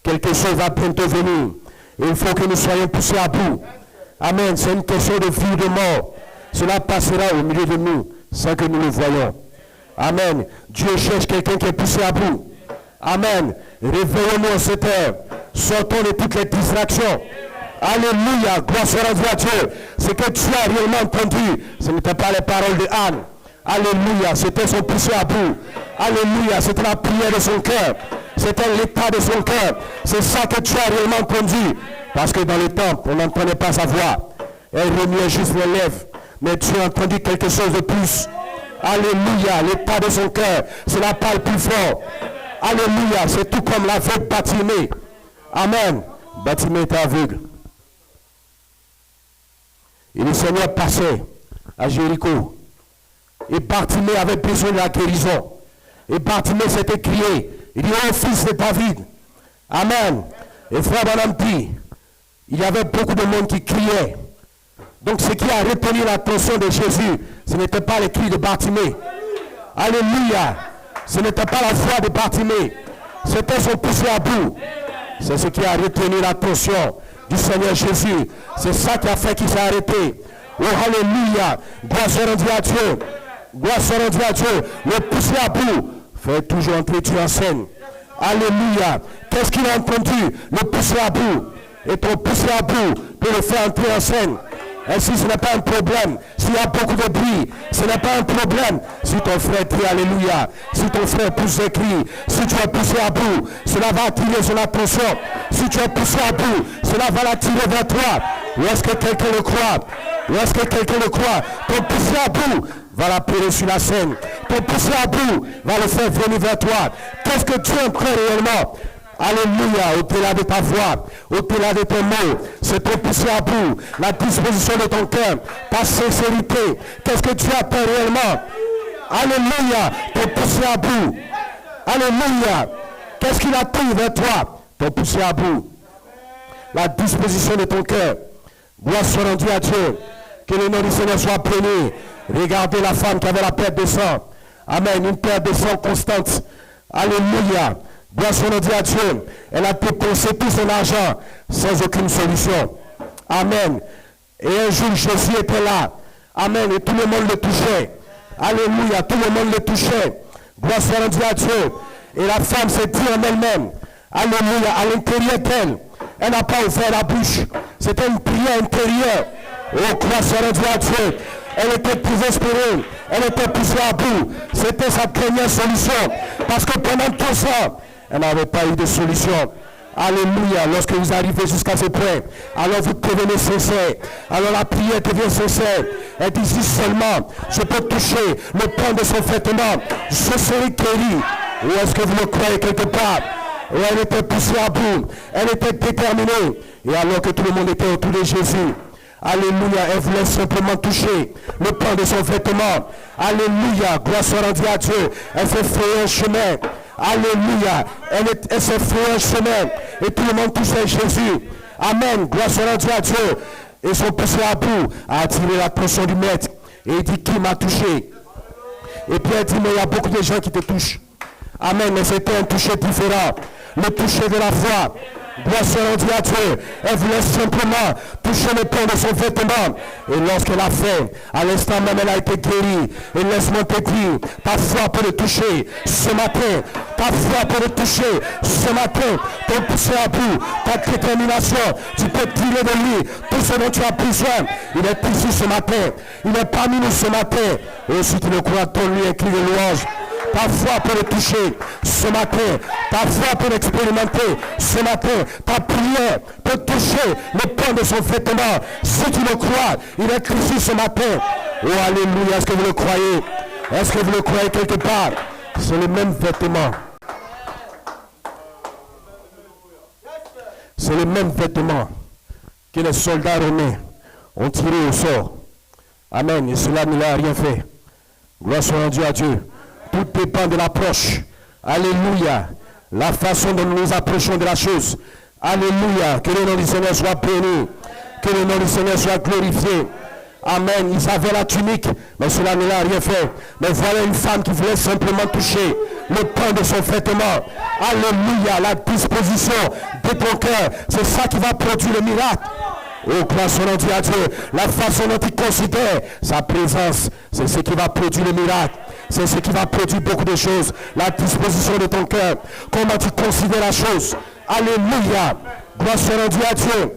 Quelque chose va bientôt venir. Et il faut que nous soyons poussés à bout. Amen. C'est une question de vie ou de mort. Cela passera au milieu de nous sans que nous le voyions. Amen. Dieu cherche quelqu'un qui est poussé à bout. Amen. Réveillons-nous en cette heure. Sortons de toutes les distractions. Alléluia. Gloire soit rendue à Dieu. Ce que tu as réellement entendu, ce n'était pas les paroles de Anne. Alléluia. C'était son poussé à bout. Alléluia. C'était la prière de son cœur. C'était l'état de son cœur. C'est ça que tu as réellement entendu. Parce que dans le temple, on n'entendait pas sa voix. Elle remuait juste les lèvres. Mais tu as entendu quelque chose de plus. Alléluia. L'état de son cœur. Cela parle plus fort. Alléluia. C'est tout comme l'aveugle Bartimée. Amen. Bartimée était aveugle. Et le Seigneur passait à Jéricho. Et Bartimée avait besoin de la guérison. Et Bartimée s'est écrié. Il dit, oh fils de David. Amen. Et frère Branham dit, il y avait beaucoup de monde qui criait. Donc ce qui a retenu l'attention de Jésus, ce n'était pas les cris de Bartimée. Alléluia. Ce n'était pas la voix de Bartimée. C'était son poussé à bout. C'est ce qui a retenu l'attention du Seigneur Jésus. C'est ça qui a fait qu'il s'est arrêté. Oh alléluia. Gloire soit rendue à Dieu. Gloire soit rendue à Dieu. Le poussé à bout fait toujours entrer Dieu en scène. Alléluia. Qu'est-ce qu'il a entendu? Le poussé à bout. Et ton poussé à bout peut le faire entrer en scène. Et si ce n'est pas un problème, s'il y a beaucoup de bruit, ce n'est pas un problème. Si ton frère crie alléluia, si ton frère pousse des cris, si tu es poussé à bout, cela va attirer son attention. Si tu es poussé à bout, cela va l'attirer vers toi. Ou est-ce que quelqu'un le croit? Ou est-ce que quelqu'un le croit? Ton poussé à bout va l'appeler sur la scène. Ton poussé à bout va le faire venir vers toi. Qu'est-ce que tu aimes réellement? Alléluia, au-delà de ta voix, au-delà de tes mots, c'est ton poussé à bout, la disposition de ton cœur, ta sincérité. Qu'est-ce que tu attends réellement? Alléluia, ton poussé à bout. Alléluia, qu'est-ce qu'il attend vers toi? Ton poussé à bout. La disposition de ton cœur. Gloire soit rendue à Dieu. Que le nom du Seigneur soit béni. Regardez la femme qui avait la perte de sang. Amen, une perte de sang constante. Alléluia. Gloire soit rendue à Dieu. Elle a dépensé tout son argent sans aucune solution. Amen. Et un jour, Jésus était là. Amen. Et tout le monde le touchait. Alléluia. Tout le monde le touchait. Gloire soit rendue à Dieu. Et la femme s'est dit en elle-même. Alléluia. À l'intérieur d'elle. Elle n'a pas ouvert la bouche. C'était une prière intérieure. Oh, gloire soit rendue à Dieu. Elle était plus inspirée. Elle était poussée à bout. C'était sa première solution. Parce que pendant tout ça, elle n'avait pas eu de solution. Alléluia. Lorsque vous arrivez jusqu'à ce point, alors vous devenez sincère. Alors la prière devient sincère. Elle dit seulement, je peux toucher le pan de son vêtement. Je serai guéri. Ou est-ce que vous le croyez quelque part? Et elle était poussée à bout. Elle était déterminée. Et alors que tout le monde était autour de Jésus, alléluia, elle voulait simplement toucher le pan de son vêtement. Alléluia, gloire soit rendue à Dieu. Elle s'est fait un chemin. Alléluia, elle s'est fait un chemin. Et tout le monde touchait Jésus. Amen, gloire soit rendue à Dieu. Et son poussé à bout a attiré l'attention du maître. Et il dit, qui m'a touché? Et puis elle dit, mais il y a beaucoup de gens qui te touchent. Amen, mais c'était un toucher différent. Le toucher de la foi. Gloire soit rendue à Dieu. Elle voulait simplement toucher le pan de son vêtement. Et lorsqu'elle a fait, à l'instant même, elle a été guérie. Et laisse-moi te dire, ta foi peut le toucher ce matin. Ta foi peut le toucher ce matin. Ton poussé à bout, ta détermination, tu peux tirer de lui tout ce dont tu as besoin. Il est ici ce matin. Il est parmi nous ce matin. Et si tu le crois, donne-lui un cri de louange. Ta foi peut le toucher ce matin. Ta foi peut l'expérimenter ce matin. Ta prière peut toucher le pan de son vêtement. Si tu le crois, il est ici ce matin. Oh alléluia, est-ce que vous le croyez? Est-ce que vous le croyez quelque part? C'est le même vêtement. C'est le même vêtement que les soldats romains ont tiré au sort. Amen. Et cela ne l'a rien fait. Gloire soit rendue à Dieu. Tout dépend de l'approche. Alléluia. La façon dont nous nous approchons de la chose. Alléluia. Que le nom du Seigneur soit béni. Que le nom du Seigneur soit glorifié. Amen. Ils avaient la tunique, mais cela ne l'a rien fait. Mais voilà une femme qui voulait simplement toucher le pan de son vêtement. Alléluia. La disposition de ton cœur, c'est ça qui va produire le miracle. Oh, gloire soit rendue à Dieu. La façon dont il considère sa présence, c'est ce qui va produire le miracle. C'est ce qui va produire beaucoup de choses. La disposition de ton cœur. Comment tu considères la chose. Alléluia. Gloire soit rendue à Dieu.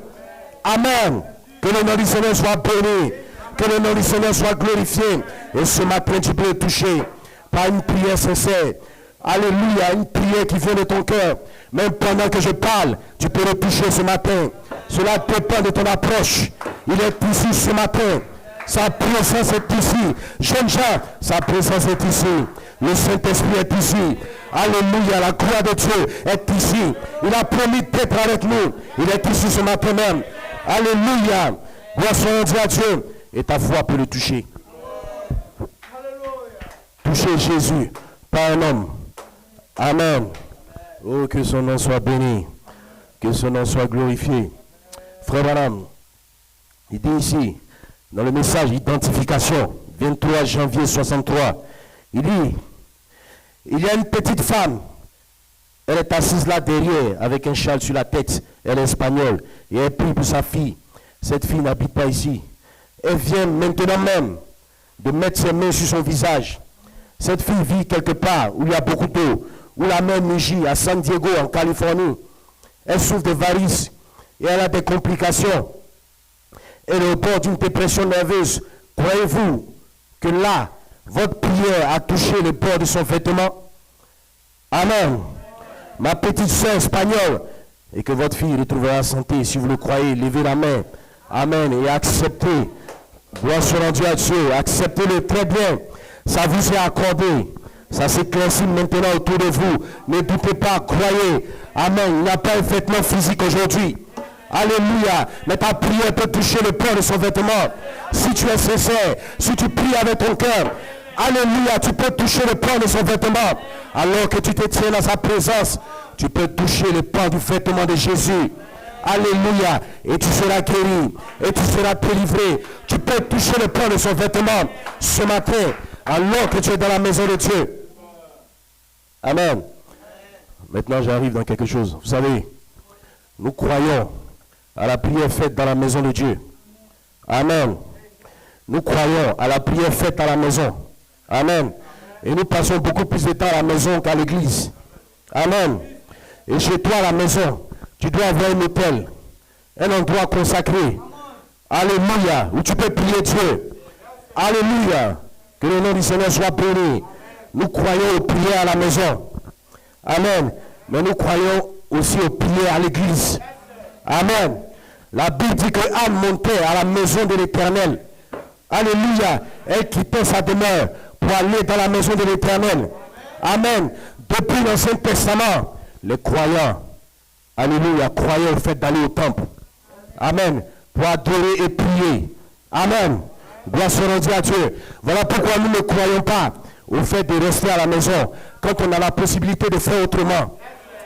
Amen. Que le nom du Seigneur soit béni. Que le nom du Seigneur soit glorifié. Et ce matin, tu peux le toucher par une prière sincère. Alléluia. Une prière qui vient de ton cœur. Même pendant que je parle, tu peux le toucher ce matin. Cela dépend de ton approche. Il est ici ce matin. Sa présence est ici. Jeunes gens, sa présence est ici. Le Saint-Esprit est ici. Alléluia, la gloire de Dieu est ici. Il a promis d'être avec nous. Il est ici ce matin même. Alléluia. Gloire soit rendue à Dieu. Et ta foi peut le toucher. Toucher Jésus, pas un homme. Amen. Oh, que son nom soit béni. Que son nom soit glorifié. Frère Madame, il dit ici, dans le message identification, 23 janvier 63, il dit, il y a une petite femme, elle est assise là derrière, avec un châle sur la tête, elle est espagnole, et elle prie pour sa fille. Cette fille n'habite pas ici. Elle vient maintenant même de mettre ses mains sur son visage. Cette fille vit quelque part où il y a beaucoup d'eau, où la mer mugit, à San Diego, en Californie. Elle souffre de varices et elle a des complications. est au bord d'une dépression nerveuse, croyez-vous que là, votre prière a touché le bord de son vêtement? Amen. Ma petite soeur espagnole, et que votre fille retrouvera la santé. Si vous le croyez, levez la main. Amen. Et acceptez. Gloire soit rendue à Dieu. Acceptez-le très bien. Ça vous est accordé. Ça s'éclaircit maintenant autour de vous. Ne doutez pas, croyez. Amen. Il n'y a pas un vêtement physique aujourd'hui. Alléluia. Mais ta prière peut toucher le port de son vêtement. Si tu es sincère, si tu pries avec ton cœur, alléluia, tu peux toucher le port de son vêtement. Alors que tu te tiens dans sa présence, tu peux toucher le port du vêtement de Jésus. Alléluia. Et tu seras guéri. Et tu seras délivré. Tu peux toucher le port de son vêtement ce matin, alors que tu es dans la maison de Dieu. Amen. Maintenant, j'arrive dans quelque chose. Vous savez, nous croyons à la prière faite dans la maison de Dieu. Amen. Nous croyons à la prière faite à la maison. Amen. Et nous passons beaucoup plus de temps à la maison qu'à l'église. Amen. Et chez toi à la maison, tu dois avoir un hôtel, un endroit consacré. Alléluia. Où tu peux prier Dieu. Alléluia. Que le nom du Seigneur soit béni. Nous croyons aux prières à la maison. Amen. Mais nous croyons aussi aux prières à l'église. Amen. La Bible dit que Anne montait à la maison de l'Éternel. Alléluia. Elle quittait sa demeure pour aller dans la maison de l'Éternel. Amen. Depuis l'Ancien Testament, les croyants, alléluia, croyaient au fait d'aller au temple. Amen. Pour adorer et prier. Amen. Gloire soit rendue à Dieu. Voilà pourquoi nous ne croyons pas au fait de rester à la maison quand on a la possibilité de faire autrement.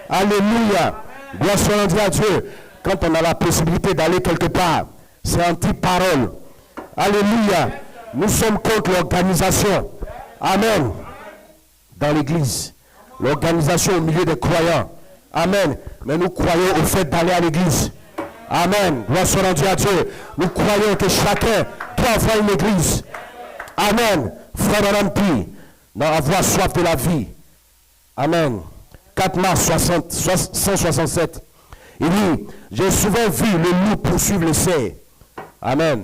Alléluia. Gloire soit rendue à Dieu. Quand on a la possibilité d'aller quelque part, c'est anti-parole. Alléluia. Nous sommes contre l'organisation. Amen. Dans l'église. L'organisation au milieu des croyants. Amen. Mais nous croyons au fait d'aller à l'église. Amen. Gloire soit rendue à Dieu. Nous croyons que chacun doit avoir une église. Amen. Frère Madame dans avoir soif de la vie. Amen. 4 mars 167. Il dit, j'ai souvent vu le loup poursuivre le cerf. Amen.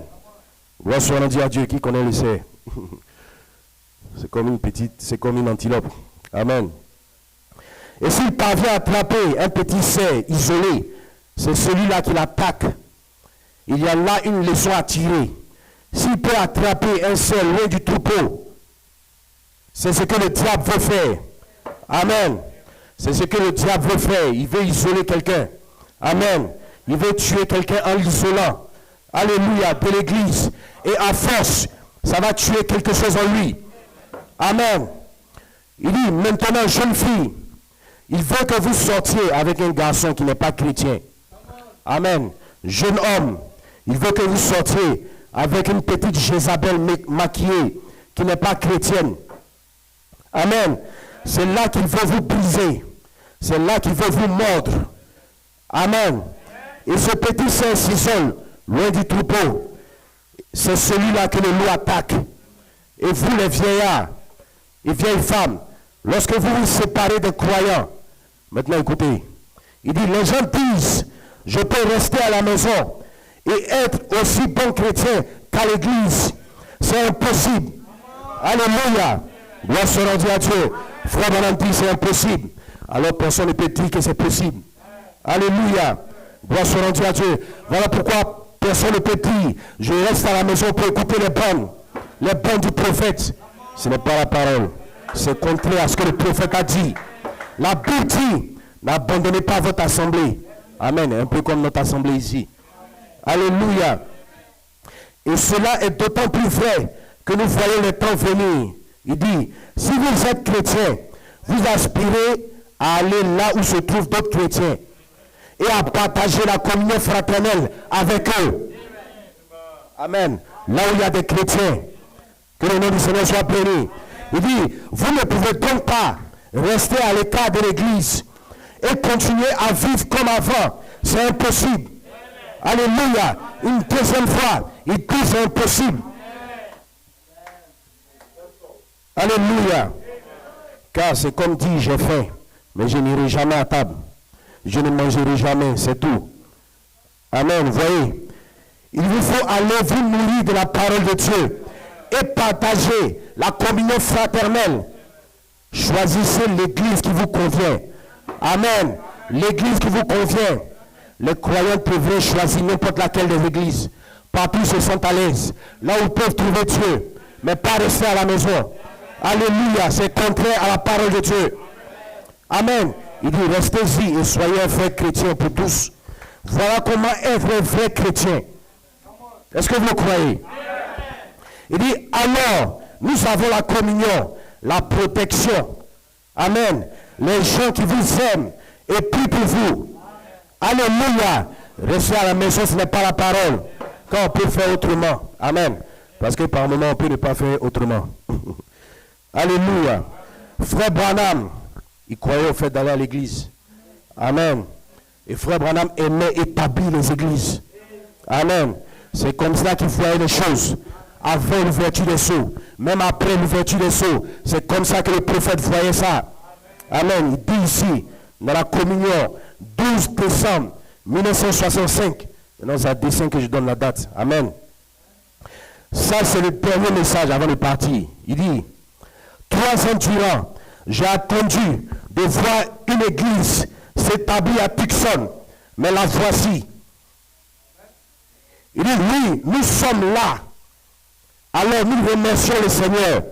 Gloire soit rendue à Dieu. Qui connaît le cerf? C'est comme une antilope. Amen. Et s'il parvient à attraper un petit cerf isolé, c'est celui-là qui l'attaque. Il y a là une leçon à tirer. S'il peut attraper un cerf loin du troupeau, c'est ce que le diable veut faire. Amen. C'est ce que le diable veut faire. Il veut isoler quelqu'un. Amen. Il veut tuer quelqu'un en l'isolant. Alléluia. De l'église. Et à force, ça va tuer quelque chose en lui. Amen. Il dit, maintenant, jeune fille, il veut que vous sortiez avec un garçon qui n'est pas chrétien. Amen. Jeune homme, il veut que vous sortiez avec une petite Jézabel maquillée qui n'est pas chrétienne. Amen. C'est là qu'il veut vous briser. C'est là qu'il veut vous mordre. Amen. Et ce petit cerf s'isole loin du troupeau. C'est celui-là que le loup attaque. Et vous les vieillards et vieilles femmes, lorsque vous vous séparez des croyants, maintenant écoutez, il dit, les gens disent, je peux rester à la maison et être aussi bon chrétien qu'à l'église. C'est impossible. Alléluia. Gloire soit rendue à Dieu. Frère Madame dit, c'est impossible. Alors personne ne peut dire que c'est possible. Alléluia. Gloire soit rendue à Dieu. Voilà pourquoi personne ne peut dire, je reste à la maison pour écouter les bonnes du prophète. Ce n'est pas la parole. C'est contraire à ce que le prophète a dit. La Bible dit, n'abandonnez pas votre assemblée. Amen. Un peu comme notre assemblée ici. Alléluia. Et cela est d'autant plus vrai que nous voyons le temps venir. Il dit, si vous êtes chrétien, vous aspirez à aller là où se trouvent d'autres chrétiens et à partager la communion fraternelle avec eux. Amen. Là où il y a des chrétiens. Que le nom du Seigneur soit béni. Il dit, vous ne pouvez donc pas rester à l'écart de l'église et continuer à vivre comme avant. C'est impossible. Alléluia. Une deuxième fois, il dit c'est impossible. Alléluia. Car c'est comme dit, j'ai faim, mais je n'irai jamais à table. Je ne mangerai jamais, c'est tout. Amen. Vous voyez, Il vous faut aller vous nourrir de la parole de Dieu et partager la communion fraternelle. Choisissez l'église qui vous convient. Amen. L'église qui vous convient. Les croyants devraient choisir n'importe laquelle des églises. Partout ils se sentent à l'aise. Là où ils peuvent trouver Dieu. Mais pas rester à la maison. Alléluia. C'est contraire à la parole de Dieu. Amen. Il dit, restez-y et soyez un vrai chrétien pour tous. Voilà comment être un vrai chrétien. Est-ce que vous le croyez? Il dit, alors, nous avons la communion, la protection. Amen. Les gens qui vous aiment et prient pour vous. Alléluia. Rester à la maison, ce n'est pas la parole. Quand on peut faire autrement. Amen. Parce que par moment, on peut ne pas faire autrement. Alléluia. Frère Branham, il croyait au fait d'aller à l'église. Amen. Et Frère Branham aimait établir les églises. Amen. C'est comme ça qu'il voyait les choses. Avant l'ouverture des sceaux, même après l'ouverture des sceaux, c'est comme ça que le prophète voyait ça. Amen. Il dit ici, dans la communion, 12 décembre 1965. Maintenant, c'est à dessein que je donne la date. Amen. Ça, c'est le dernier message avant de partir. Il dit, 3 ans durant, j'ai attendu de voir une église s'établir à Tucson, mais la voici. Il dit, oui, nous sommes là. Alors nous remercions le Seigneur.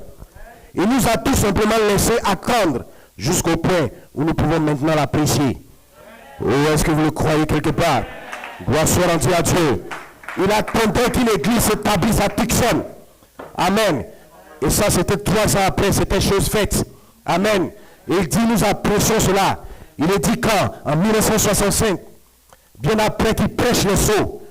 Il nous a tout simplement laissé attendre jusqu'au point où nous pouvons maintenant l'apprécier. Ou est-ce que vous le croyez quelque part? Gloire soit rendue à Dieu. Il attendait qu'une église s'établisse à Tucson. Amen. Et ça, c'était 3 ans après, c'était chose faite. Amen. Et il dit, nous apprécions cela. Il est dit quand? En 1965. Bien après qu'il prêche les sceaux.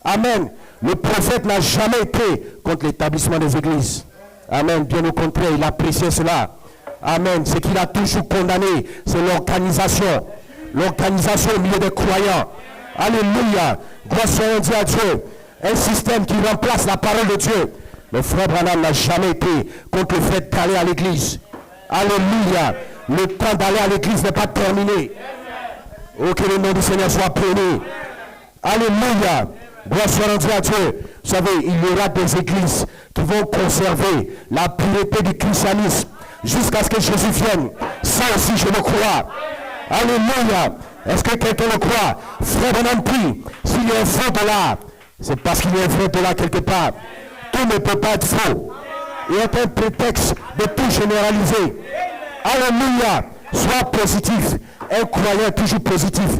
Amen. Le prophète n'a jamais été contre l'établissement des églises. Amen. Bien au contraire, il appréciait cela. Amen. Ce qu'il a toujours condamné, c'est l'organisation. L'organisation au milieu des croyants. Alléluia. Gloire soit rendue à Dieu. Un système qui remplace la parole de Dieu. Le frère Branham n'a jamais été contre le fait d'aller à l'église. Alléluia. Le temps d'aller à l'église n'est pas terminé. Oh, que le nom du Seigneur soit béni. Alléluia. Gloire soit rendue à Dieu. Vous savez, il y aura des églises qui vont conserver la pureté du christianisme jusqu'à ce que Jésus vienne. Ça aussi, je le crois. Alléluia. Est-ce que quelqu'un le croit? Frère Branham prie. S'il y a un faux de là, c'est parce qu'il y a un faux de là quelque part. Tout ne peut pas être faux. Il y a un prétexte de tout généraliser. Alléluia. Sois positif. Un croyant est toujours positif.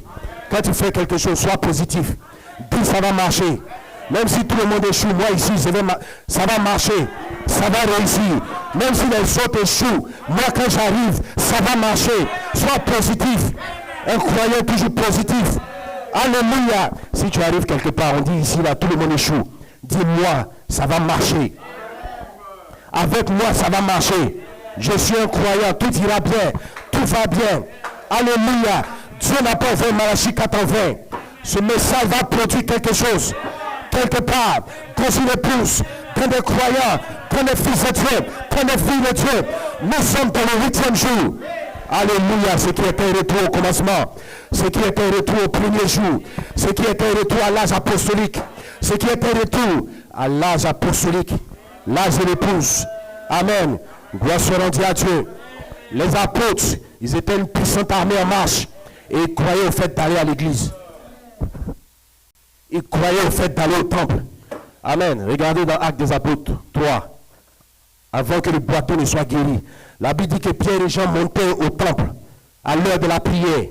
Quand tu fais quelque chose, sois positif. Dis ça va marcher. Même si tout le monde échoue, moi ici, ça va marcher. Ça va réussir. Même si les autres échouent, moi quand j'arrive, ça va marcher. Sois positif. Un croyant est toujours positif. Alléluia. Si tu arrives quelque part, on dit ici, là, tout le monde échoue. Dis-moi, ça va marcher. Avec moi, ça va marcher. Je suis un croyant, tout ira bien. Tout va bien. Alléluia. Dieu n'a pas fait Malachie 4:20. Ce message va produire quelque chose. Quelque part, dans une épouse, dans des croyants, dans des fils de Dieu, dans des filles de Dieu. Nous sommes dans le 8e jour. Alléluia. Ce qui était un retour au commencement. Ce qui était un retour au premier jour. Ce qui était un retour à l'âge apostolique. Ce qui était un retour à l'âge apostolique. L'âge de l'épouse. Amen. Gloire soit rendue à Dieu. Les apôtres, ils étaient une puissante armée en marche. Et ils croyaient au fait d'aller à l'église. Ils croyaient au fait d'aller au temple. Amen. Regardez dans Actes des Apôtres 3. Avant que le boiteux ne soit guéri. La Bible dit que Pierre et Jean montaient au temple à l'heure de la prière.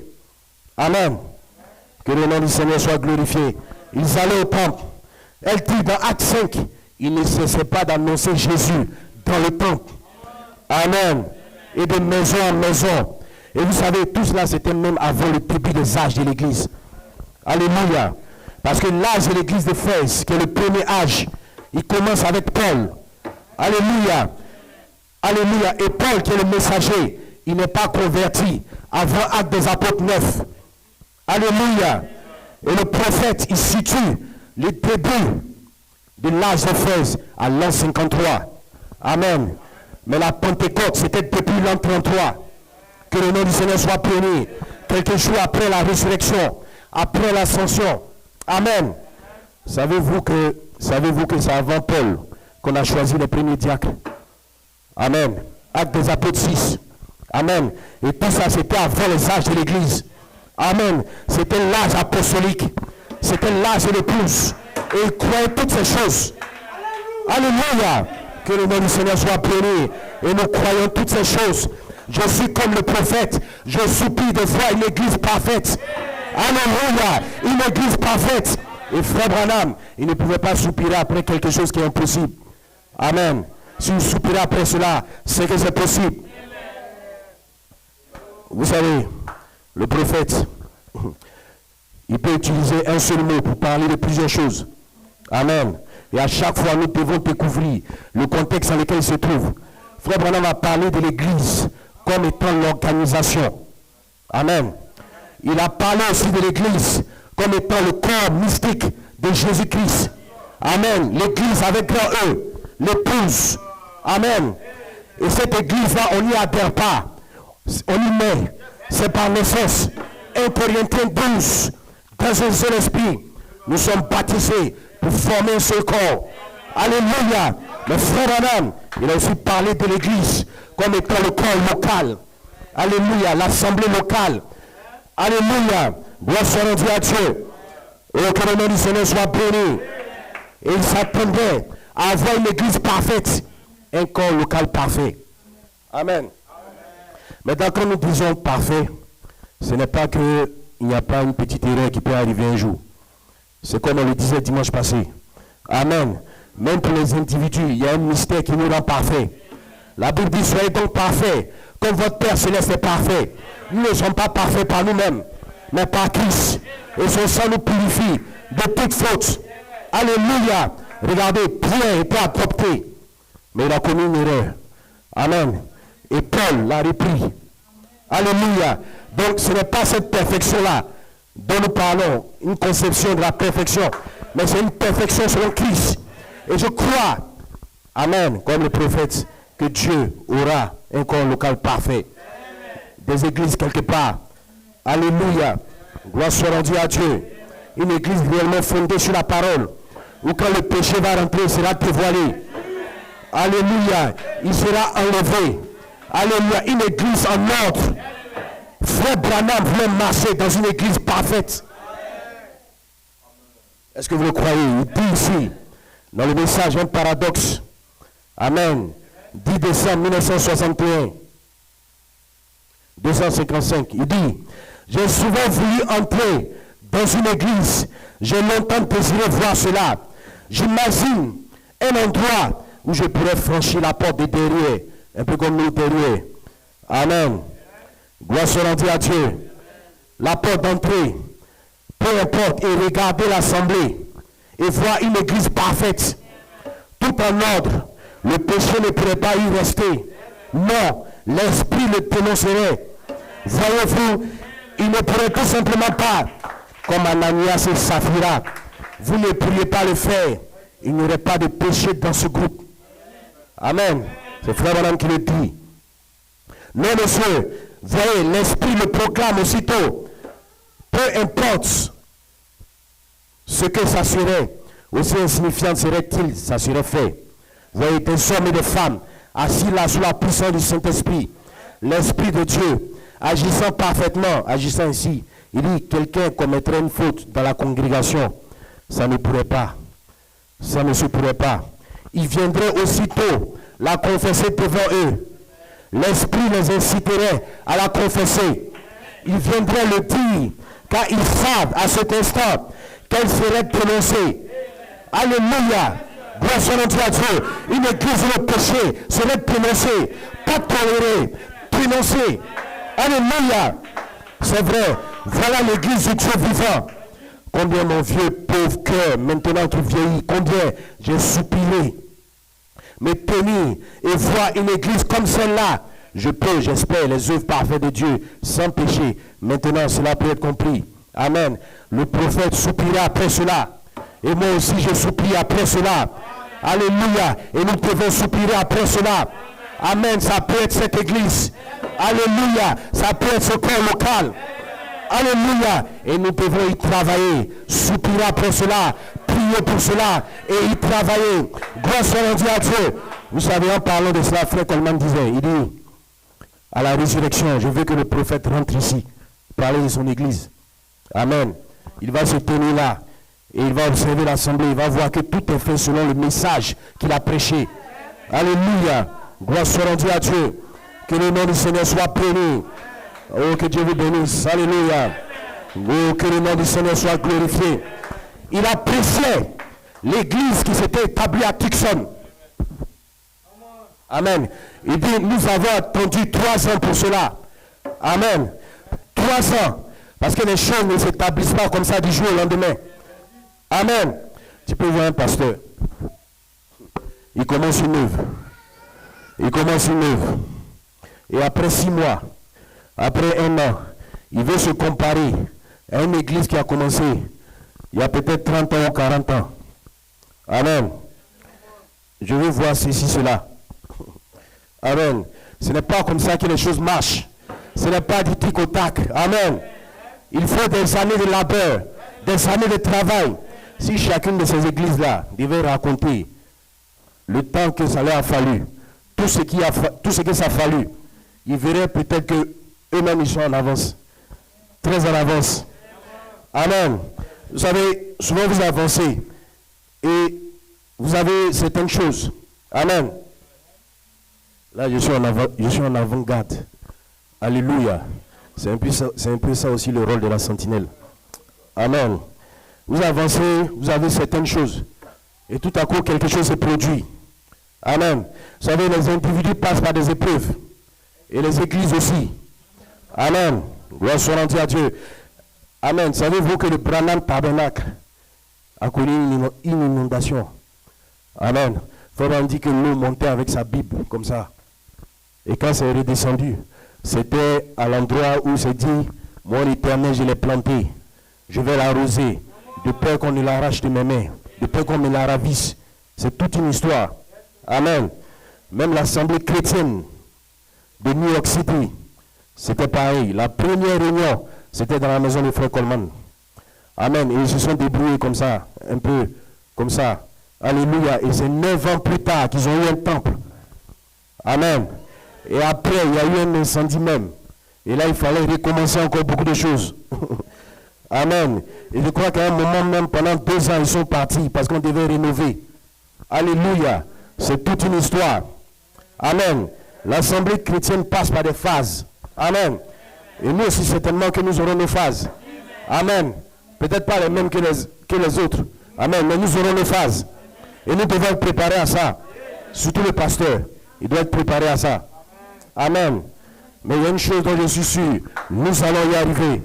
Amen. Que le nom du Seigneur soit glorifié. Ils allaient au temple. Elle dit dans Acte 5, ils ne cessaient pas d'annoncer Jésus dans le temple. Amen. Et de maison en maison. Et vous savez, tout cela c'était même avant le début des âges de l'église. Alléluia. Parce que l'âge de l'église d'Éphèse, qui est le premier âge, il commence avec Paul. Alléluia. Alléluia. Et Paul, qui est le messager, il n'est pas converti avant Actes des Apôtres 9. Alléluia. Et le prophète, il situe le début de l'âge d'Éphèse à l'an 53. Amen. Mais la Pentecôte, c'était depuis l'an 33. Que le nom du Seigneur soit béni. Quelques jours après la résurrection, après l'ascension. Amen. Savez-vous que c'est avant Paul qu'on a choisi les premiers diacres? Amen. Actes des Apôtres 6. Amen. Et tout ça, c'était avant les âges de l'Église. Amen. C'était l'âge apostolique. C'était l'âge de l'épouse. Et ils croyaient toutes ces choses. Alléluia. Que le nom du Seigneur soit béni. Et nous croyons toutes ces choses. Je suis comme le prophète. Je soupire de voir une église parfaite. Alléluia. Une église parfaite. Et frère Branham, il ne pouvait pas soupirer après quelque chose qui est impossible. Amen. Si vous soupirez après cela, c'est que c'est possible. Vous savez, le prophète, il peut utiliser un seul mot pour parler de plusieurs choses. Amen. Et à chaque fois, nous devons découvrir le contexte dans lequel il se trouve. Frère Branham a parlé de l'Église comme étant l'organisation. Amen. Il a parlé aussi de l'Église comme étant le corps mystique de Jésus-Christ. Amen. L'Église avec grand E, l'épouse. Amen. Et cette Église-là, on n'y adhère pas. On y met. C'est par naissance. 1 Corinthiens 12, dans un seul esprit, nous sommes baptisés pour former un seul corps. Alléluia. Le frère Adam, il a aussi parlé de l'Église comme étant le corps local. Alléluia. L'assemblée locale. Alléluia. Gloire soit rendue à Dieu. Et que le nom du Seigneur soit béni. Et il s'attendait à avoir une église parfaite. Un corps local parfait. Amen. Maintenant, quand nous disons parfait, ce n'est pas qu'il n'y a pas une petite erreur qui peut arriver un jour. C'est comme on le disait dimanche passé. Amen. Même pour les individus, il y a un mystère qui nous rend parfait. La Bible dit, soyez donc parfaits, comme votre Père Céleste est parfait. Nous ne sommes pas parfaits par nous-mêmes, mais par Christ. Et son sang nous purifie de toute faute. Alléluia. Regardez, Pierre était adopté, mais il a commis une erreur. Amen. Et Paul l'a repris. Alléluia. Donc ce n'est pas cette perfection-là dont nous parlons, une conception de la perfection, mais c'est une perfection selon Christ. Et je crois, amen, comme le prophète, que Dieu aura un corps local parfait. Des églises quelque part. Alléluia. Gloire soit rendue à Dieu. Une église réellement fondée sur la parole, où quand le péché va rentrer, il sera dévoilé. Alléluia. Il sera enlevé. Alléluia. Une église en ordre. Frère Branham voulait marcher dans une église parfaite. Est-ce que vous le croyez? Il dit ici, dans le message, un paradoxe. Amen. 10 décembre 1961. 255. Il dit, j'ai souvent voulu entrer dans une église. J'ai longtemps désiré voir cela. J'imagine un endroit où je pourrais franchir la porte de derrière. Un peu comme nous derrière. Amen. Gloire soit rendue à Dieu. La porte d'entrée. Peu importe. Et regarder l'assemblée. Et voir une église parfaite. Tout en ordre. Le péché ne pourrait pas y rester. Non. L'esprit le dénoncerait. Voyez-vous, il ne pourrait tout simplement pas, comme Ananias et Saphira, vous ne pourriez pas le faire. Il n'y aurait pas de péché dans ce groupe. Amen. C'est frère Madame qui le dit. Non, monsieur, voyez, l'esprit le proclame aussitôt. Peu importe ce que ça serait, aussi insignifiant serait-il, ça serait fait. Voyez, des hommes et des femmes assis là sous la puissance du Saint-Esprit. L'Esprit de Dieu, agissant parfaitement, agissant ici, il dit, quelqu'un commettrait une faute dans la congrégation, ça ne pourrait pas. Ça ne se pourrait pas. Il viendrait aussitôt la confesser devant eux. L'Esprit les inciterait à la confesser. Ils viendraient le dire, car ils savent à cet instant qu'elle serait dénoncée. Alléluia. Gloire soit rendue à Dieu. Une église où le péché serait dénoncé, pas toléré, dénoncé. Alléluia. C'est vrai. Voilà l'église du Dieu vivant. Combien mon vieux pauvre cœur, maintenant tout vieilli, combien j'ai soupiré. Mais tenir et voir une église comme celle-là, je peux, j'espère, les œuvres parfaites de Dieu, sans péché. Maintenant, cela peut être compris. Amen. Le prophète soupira après cela. Et moi aussi, je soupire après cela. Alléluia. Et nous devons soupirer après cela. Amen. Ça peut être cette église. Alléluia. Ça peut être ce corps local. Alléluia. Et nous devons y travailler. Soupirer pour cela. Prier pour cela. Et y travailler. Gloire soit rendue à Dieu. Vous savez, en parlant de cela, frère Coleman disait, il dit, à la résurrection, je veux que le prophète rentre ici, parler de son église. Amen. Il va se tenir là. Et il va observer l'assemblée. Il va voir que tout est fait selon le message qu'il a prêché. Alléluia. Gloire soit rendue à Dieu. Que le nom du Seigneur soit béni. Oh, que Dieu vous bénisse. Alléluia. Oh, que le nom du Seigneur soit glorifié. Il appréciait l'église qui s'était établie à Tucson. Amen. Il dit, nous avons attendu 3 ans pour cela. Amen. 3 ans. Parce que les choses ne s'établissent pas comme ça du jour au lendemain. Amen. Tu peux voir un pasteur. Il commence une œuvre. Il commence une œuvre. Et après 6 mois, après 1 an, il veut se comparer à une église qui a commencé il y a peut-être 30 ans ou 40 ans. Amen. Je veux voir ceci, cela. Amen. Ce n'est pas comme ça que les choses marchent. Ce n'est pas du tic au tac. Amen. Il faut des années de labeur, des années de travail. Si chacune de ces églises-là devait raconter le temps que ça leur a fallu, tout ce que ça a fallu, ils verraient peut-être qu'eux-mêmes ils sont en avance. Très en avance. Amen. Vous savez, souvent vous avancez et vous avez certaines choses. Amen. Là, je suis en avant-garde. Alléluia. C'est un peu ça aussi le rôle de la sentinelle. Amen. Vous avancez, vous avez certaines choses. Et tout à coup, quelque chose se produit. Amen. Vous savez, les individus passent par des épreuves. Et les églises aussi. Amen. Gloire soit rendue à Dieu. Amen. Savez-vous que le Branham Tabernacle a connu une inondation? Amen. Frère, on dit que l'eau montait avec sa Bible, comme ça. Et quand c'est redescendu, c'était à l'endroit où c'est dit, mon Éternel, je l'ai planté. Je vais l'arroser. De peur qu'on ne l'arrache de mes mains. De peur qu'on me la ravisse. C'est toute une histoire. Amen. Même l'assemblée chrétienne de New York City, c'était pareil. La première réunion, c'était dans la maison de frère Coleman. Amen. Et ils se sont débrouillés comme ça, un peu comme ça. Alléluia. Et c'est 9 ans plus tard qu'ils ont eu un temple. Amen. Et après, il y a eu un incendie même. Et là, il fallait recommencer encore beaucoup de choses. Amen. Et je crois qu'à un moment même, pendant 2 ans, ils sont partis parce qu'on devait rénover. Alléluia. C'est toute une histoire. Amen. L'assemblée chrétienne passe par des phases. Amen. Et nous aussi, certainement que nous aurons nos phases. Amen. Peut-être pas les mêmes que les autres. Amen. Mais nous aurons nos phases. Et nous devons être préparés à ça. Surtout le pasteur. Il doit être préparé à ça. Amen. Mais il y a une chose dont je suis sûr. Nous allons y arriver.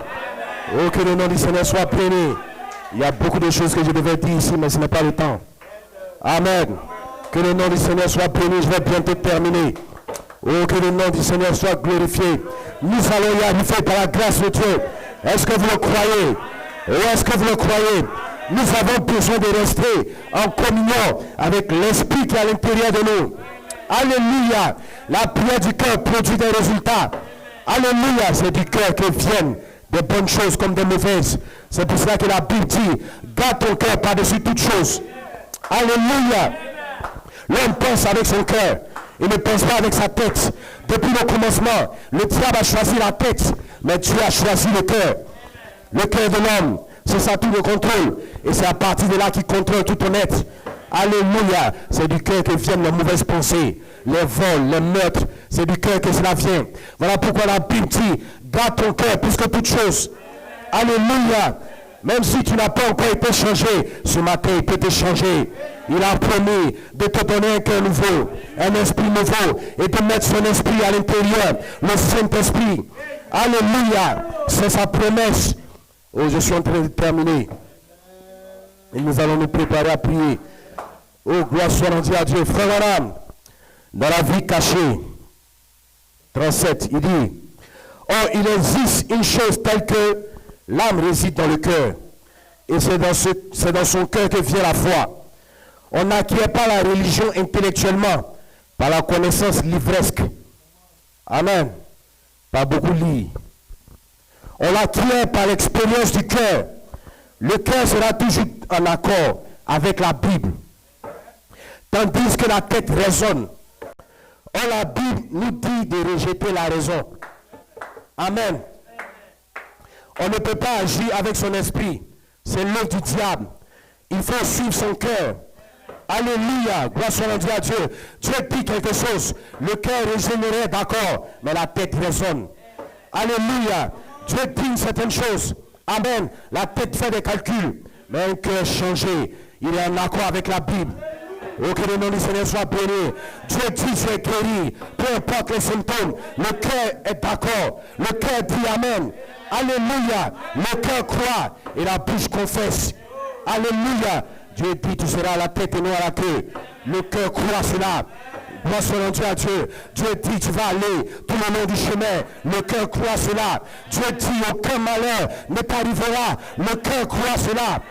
Oh, que le nom du Seigneur soit béni. Il y a beaucoup de choses que je devais dire ici, mais ce n'est pas le temps. Amen. Que le nom du Seigneur soit béni. Je vais bientôt terminer. Oh, que le nom du Seigneur soit glorifié. Nous allons y arriver par la grâce de Dieu. Est-ce que vous le croyez? Oh, est-ce que vous le croyez? Nous avons besoin de rester en communion avec l'Esprit qui est à l'intérieur de nous. Alléluia. La prière du cœur produit des résultats. Alléluia. C'est du cœur que viennent des bonnes choses comme des mauvaises. C'est pour cela que la Bible dit, garde ton cœur par-dessus toutes choses. Alléluia. L'homme pense avec son cœur. Il ne pense pas avec sa tête. Depuis le commencement, le diable a choisi la tête, mais Dieu a choisi le cœur. Le cœur de l'homme, c'est ça tout le contrôle. Et c'est à partir de là qu'il contrôle tout ton être. Alléluia. C'est du cœur que viennent les mauvaises pensées, les vols, les meurtres. C'est du cœur que cela vient. Voilà pourquoi la Bible dit, garde ton cœur plus que toute chose. Alléluia. Même si tu n'as pas encore été changé, ce matin il peut te changer. Il a promis de te donner un cœur nouveau, un esprit nouveau, et de mettre son esprit à l'intérieur, le Saint-Esprit. Alléluia. C'est sa promesse. Oh, je suis en train de terminer. Et nous allons nous préparer à prier. Oh, gloire soit rendue à Dieu. Frère Aram, dans la vie cachée, 37, il dit, oh, il existe une chose telle que l'âme réside dans le cœur. Et c'est dans son cœur que vient la foi. On n'acquiert pas la religion intellectuellement, par la connaissance livresque. Amen. Pas beaucoup lire. On l'acquiert par l'expérience du cœur. Le cœur sera toujours en accord avec la Bible. Tandis que la tête raisonne. Or, la Bible nous dit de rejeter la raison. Amen. On ne peut pas agir avec son esprit. C'est l'œuvre du diable. Il faut suivre son cœur. Alléluia. Gloire soit rendue à Dieu. Dieu dit quelque chose. Le cœur régénéré, d'accord, mais la tête raisonne. Alléluia. Dieu dit une certaine chose. Amen. La tête fait des calculs. Mais un cœur changé. Il est en accord avec la Bible. Oh, que le nom du Seigneur soit béni. Dieu dit, tu es guéri. Peu importe les symptômes. Le cœur est d'accord. Le cœur dit Amen. Alléluia. Le cœur croit et la bouche confesse. Alléluia. Dieu dit, tu seras à la tête et non à la queue. Le cœur croit cela. Gloire soit rendue à Dieu. Dieu dit, tu vas aller tout le long du chemin. Le cœur croit cela. Dieu dit, aucun malheur ne t'arrivera. Le cœur croit cela.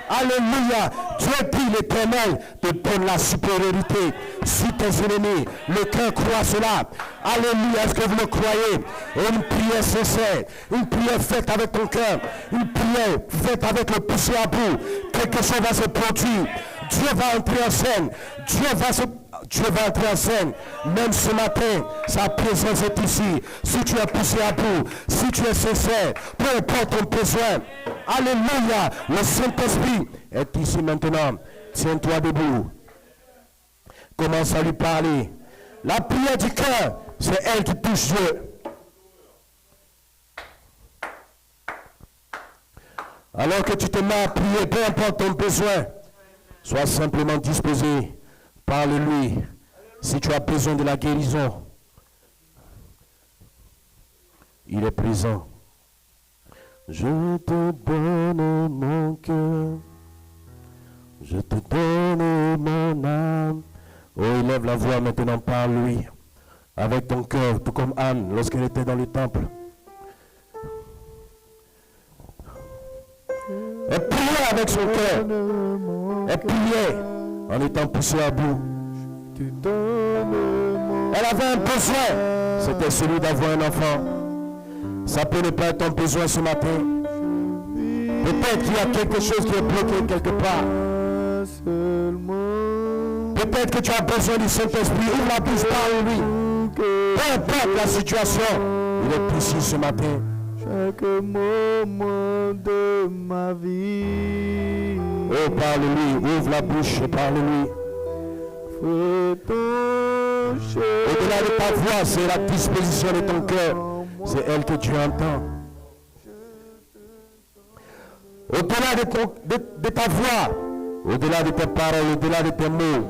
Alléluia. Dieu dit, l'Éternel te donne la supériorité sur tes ennemis. Le cœur croit cela. Alléluia. Est-ce que vous le croyez? Et une prière sincère, une prière faite avec ton cœur, une prière faite avec le poussé à bout. Quelque chose va se produire. Dieu va entrer en scène. Dieu va entrer en scène. Même ce matin, sa présence est ici. Si tu es poussé à bout, si tu es sincère, peu importe ton besoin. Alléluia. Le Saint-Esprit est ici maintenant. Tiens-toi debout. Commence à lui parler. La prière du cœur, c'est elle qui touche Dieu. Alors que tu te mets à prier, peu importe ton besoin, sois simplement disposé. Parle-lui. Si tu as besoin de la guérison, il est présent. Je te donne mon cœur. Je te donne mon âme. Oh, élève la voix maintenant, parle-lui. Avec ton cœur, tout comme Anne, lorsqu'elle était dans le temple. Elle priait avec son cœur. Elle priait en étant poussée à bout. Elle avait un besoin. C'était celui d'avoir un enfant. Ça peut ne pas être ton besoin ce matin. Peut-être qu'il y a quelque chose qui est bloqué quelque part. Peut-être que tu as besoin du Saint-Esprit. Ouvre la bouche, parle-lui. Peu importe la situation, il est ici ce matin.
Chaque moment de ma vie.
Oh, parle-lui, ouvre la bouche et parle-lui. Au-delà de ta voix, c'est la disposition de ton cœur. C'est elle que tu entends. Au-delà de ta voix, au-delà de tes paroles, au-delà de tes mots,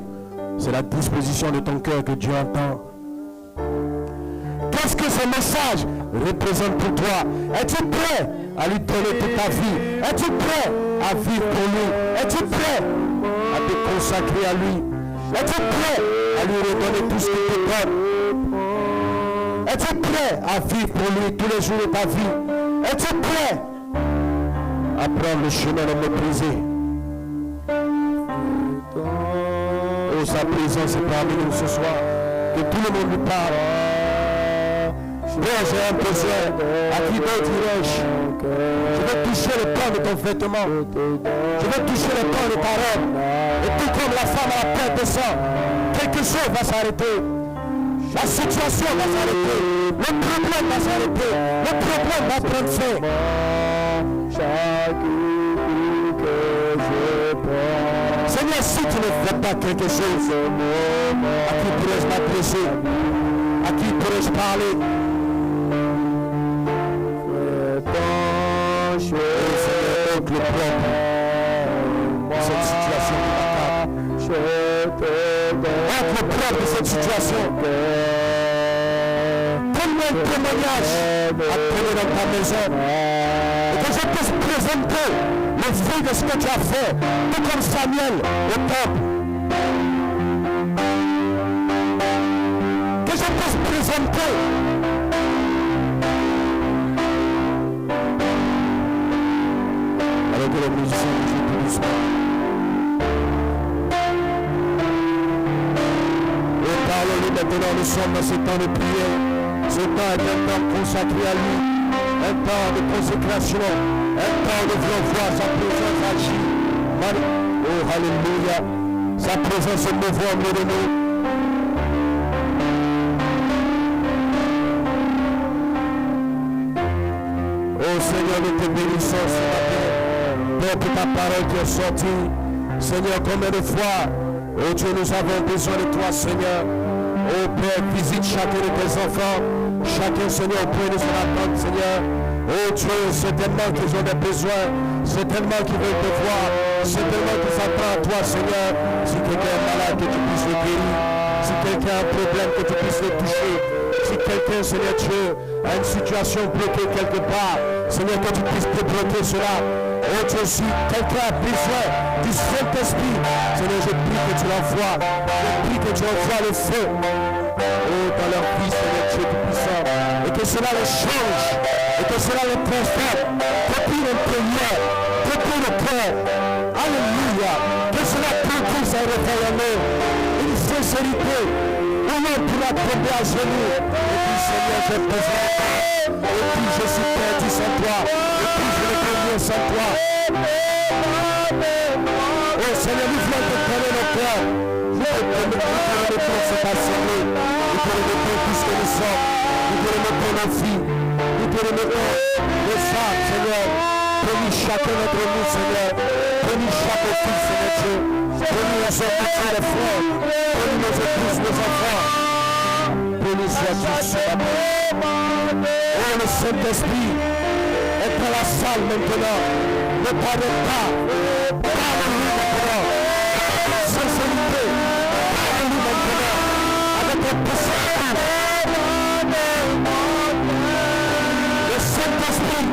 c'est la disposition de ton cœur que Dieu entend. Qu'est-ce que ce message représente pour toi? Es-tu prêt à lui donner toute ta vie? Es-tu prêt à vivre pour lui? Es-tu prêt à te consacrer à lui? Es-tu prêt à lui redonner tout ce qu'il te donne? Es-tu prêt à vivre pour lui tous les jours de ta vie? Es-tu prêt à prendre le chemin de mépriser? Oh, sa présence est parmi nous ce soir. Que tout le monde lui parle. Frère, j'ai un besoin. À qui d'autre dirais-je? Je vais toucher le pan de ton vêtement. Je vais toucher le pan de ta robe. Et tout comme la femme à la perte de sang, quelque chose va s'arrêter. La situation va s'arrêter. Le problème va s'arrêter. Le problème va prendre fin. Chaque coup que je prends. Seigneur, si tu ne fais pas quelque chose, à qui pourrais-je m'adresser? À qui pourrais-je parler? Seigneur, ôte le propre de cette situation qui m'attaque. Ôte le propre de cette situation. Donne-moi un témoignage à donner dans ta maison. Et que je puisse présenter le fruit de ce que tu as fait, tout comme Samuel au temple. Que je puisse présenter avec les musiciens tout doucement. Et parle-lui maintenant, nous sommes dans ce temps de prière. Ce temps est un temps consacré à lui. un temps de consécration, un temps de voir sa présence agir. Oh, alléluia. Sa présence se mouve au milieu de nous. Oh Seigneur, nous te bénissons ce matin. Père, que ta parole qui est sortie. Seigneur, combien de fois, oh Dieu, nous avons besoin de toi, Seigneur. Oh Père, visite chacun de tes enfants. Chacun, Seigneur, peut nous en attendre, Seigneur. Oh Dieu, c'est tellement qu'ils ont des besoins. C'est tellement qu'ils veulent te voir. C'est tellement qu'ils s'attendent à toi, Seigneur. Si quelqu'un est malade, que tu puisses le guérir. Si quelqu'un a un problème, que tu puisses le toucher. Si quelqu'un, Seigneur Dieu, a une situation bloquée quelque part, Seigneur, que tu puisses débloquer cela. Oh Dieu, si quelqu'un a besoin du Saint-Esprit, Seigneur, je prie que tu l'envoies. Je prie que tu envoies le feu. Oh, dans leur vie, Seigneur Dieu Tout-Puissant. Et que cela les change. Et que cela les transforme. Depuis l'intérieur. Depuis le cœur. Alléluia. Que cela produise un réveil en eux. Une sincérité. Où l'on pourra tomber à genoux. Et puis, Seigneur, j'ai besoin. Et puis, je suis perdu sans toi. Et puis, je ne peux mieux sans toi. Oh, Seigneur, nous voulons te donner nos cœurs. Nous voulons te donner cette assemblée. Nous voulons te donner tout ce que nous sommes. Nous voulons te donner nos filles. Nous voulons te donner nos âmes, Seigneur. Bénis chacun d'entre nous, Seigneur. Bénis chaque fils, Seigneur Dieu. Bénis nos hommes, nos frères. Bénis nos épouses, nos enfants. Bénis sois tous ce matin. Oh, le Saint-Esprit est dans la salle maintenant. Ne pardonne pas. Parle-lui maintenant. Sincérité. Parle-lui maintenant. Avec un possible. Le Saint-Esprit.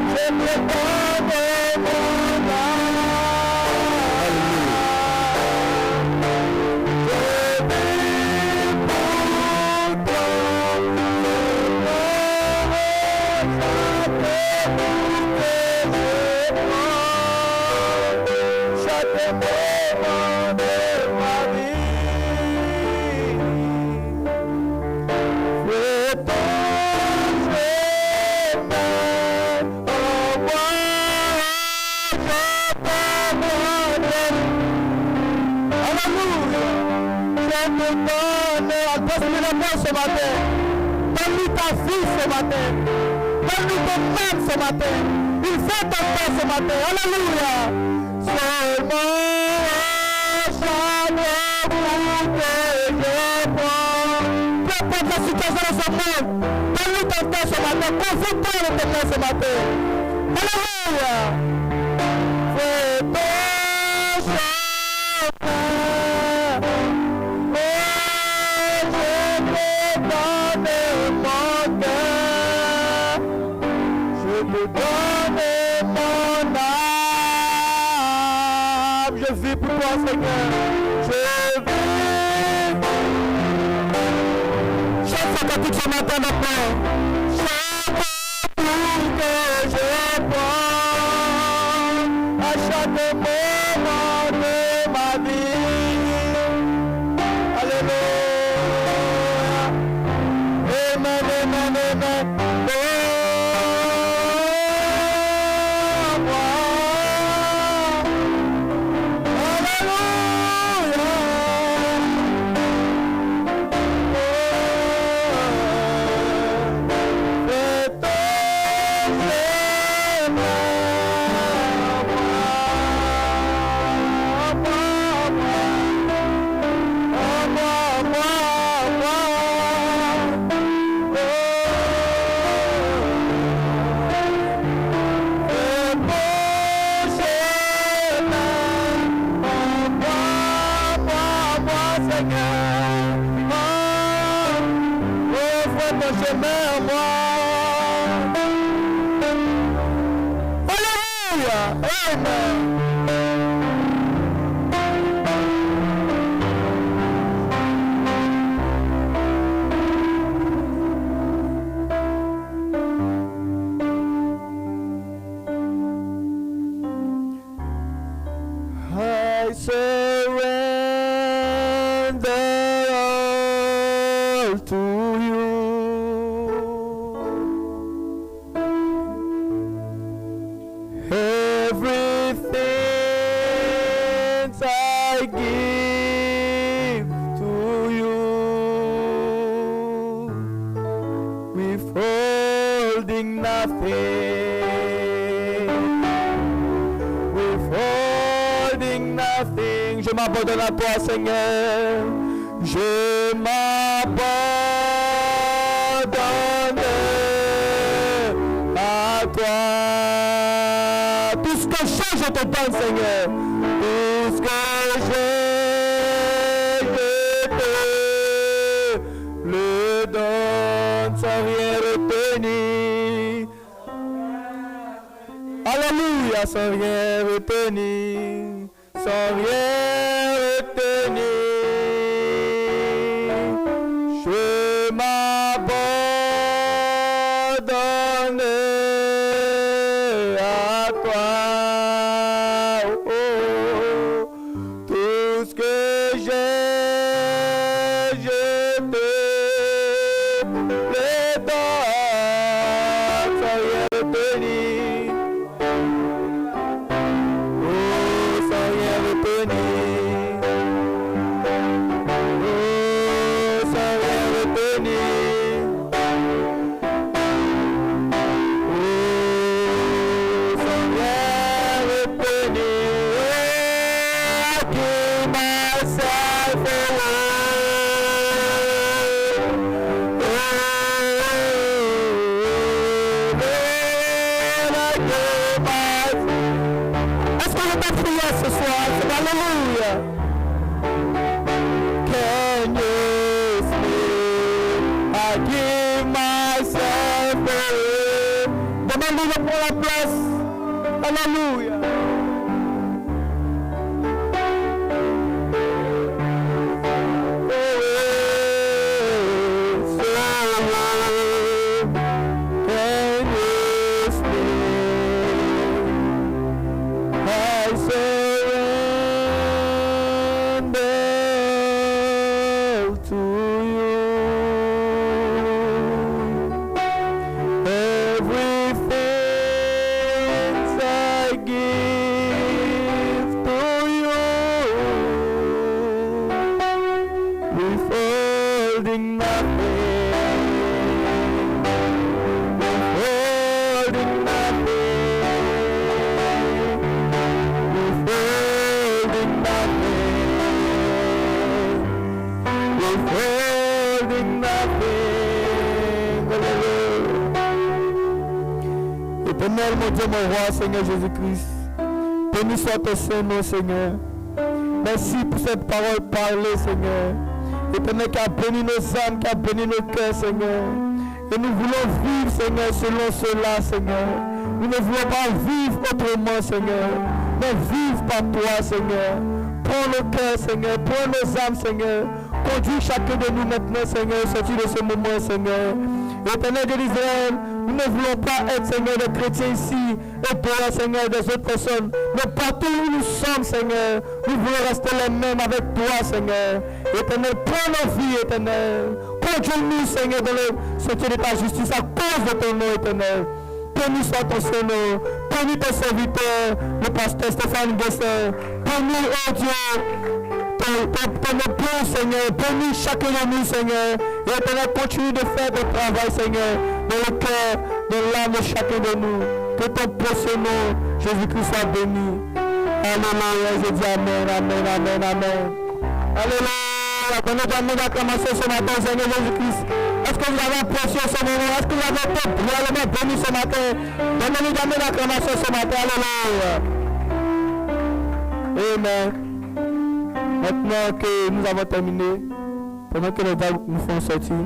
Ce matin, donne-lui ta fille ce matin, donne-lui ton femme ce matin, il fait ton temps ce matin, alléluia. Seulement chaque pour que je prends. Peu importe la situation de ce monde, donne-lui ton temps ce matin, confie-toi le temps ce matin, alléluia. Fais ton je vis pour toi, Seigneur. Je vis. Chaque fois que tu m'entends maintenant, chaque jour que je prends, à chaque moment de ma vie. Alléluia. Amen, amen, amen. I surrender all to you.
I give to you, withholding nothing, withholding nothing. Je m'abandonne à toi, Seigneur. Je m'abandonne à toi. Tout ce que j'ai, je te donne, Seigneur. Tout ce que j'ai, je te le donne sans rien retenir. Alléluia, sans rien retenir, sans rien retenir. Je m'abandonne à toi. Oh, tout ce que j'ai, je te le donne sans rien retenir. Oh, sans rien retenir. Oh, sans rien retenir. Oh, sans rien retenir. I give myself away. Oh, Lord, I give myself. Est-ce qu'on peut prier ce soir? Alléluia. Can you see? I give myself away. Demandez-le pour la place. Alléluia. Can you see? I surrender to you. Everything I give to you, withholding nothing, withholding nothing. Withholding nothing, withholding nothing. Hallelujah. Éternel, mon Dieu, mon roi, Seigneur Jésus-Christ, béni soit ton Saint-Nom, Seigneur. Merci pour cette parole parlée, Seigneur. Éternel, qui a béni nos âmes, qui a béni nos cœurs, Seigneur. Et nous voulons vivre, Seigneur, selon cela, Seigneur. Nous ne voulons pas vivre autrement, Seigneur, mais vivre par toi, Seigneur. Prends nos cœurs, Seigneur. Prends nos âmes, Seigneur. Conduis chacun de nous maintenant, Seigneur, sorti de ce moment, Seigneur. Éternel de l'Israël, nous ne voulons pas être, Seigneur, des chrétiens ici, et toi, Seigneur, des autres personnes. Mais partout où nous sommes, Seigneur, nous voulons rester les mêmes avec toi, Seigneur. Éternel, prends nos vies, Éternel. Conduis-nous, Seigneur, dans le sentier de ta justice à cause de ton nom, Éternel. Béni soit ton Seigneur. Béni ton serviteur, le pasteur Stéphane Guesser. Béni, oh Dieu, ton époux, Seigneur. Béni chacun de nous, Seigneur. Et Éternel, continue de faire ton travail, Seigneur, dans le cœur, dans l'âme de chacun de nous. Que ton précieux nom, Jésus-Christ, soit béni. Alléluia. Je dis Amen, Amen, Amen, Amen. Alléluia. Donnez-moi d'acclamation ce matin, Seigneur Jésus-Christ. Est-ce que vous avez apprécié ce moment? Est-ce que vous avez été réellement béni ce matin? Donnez-nous d'acclamation ce matin. Alléluia. Amen. Maintenant que nous avons terminé, pendant que les dames nous font sortir,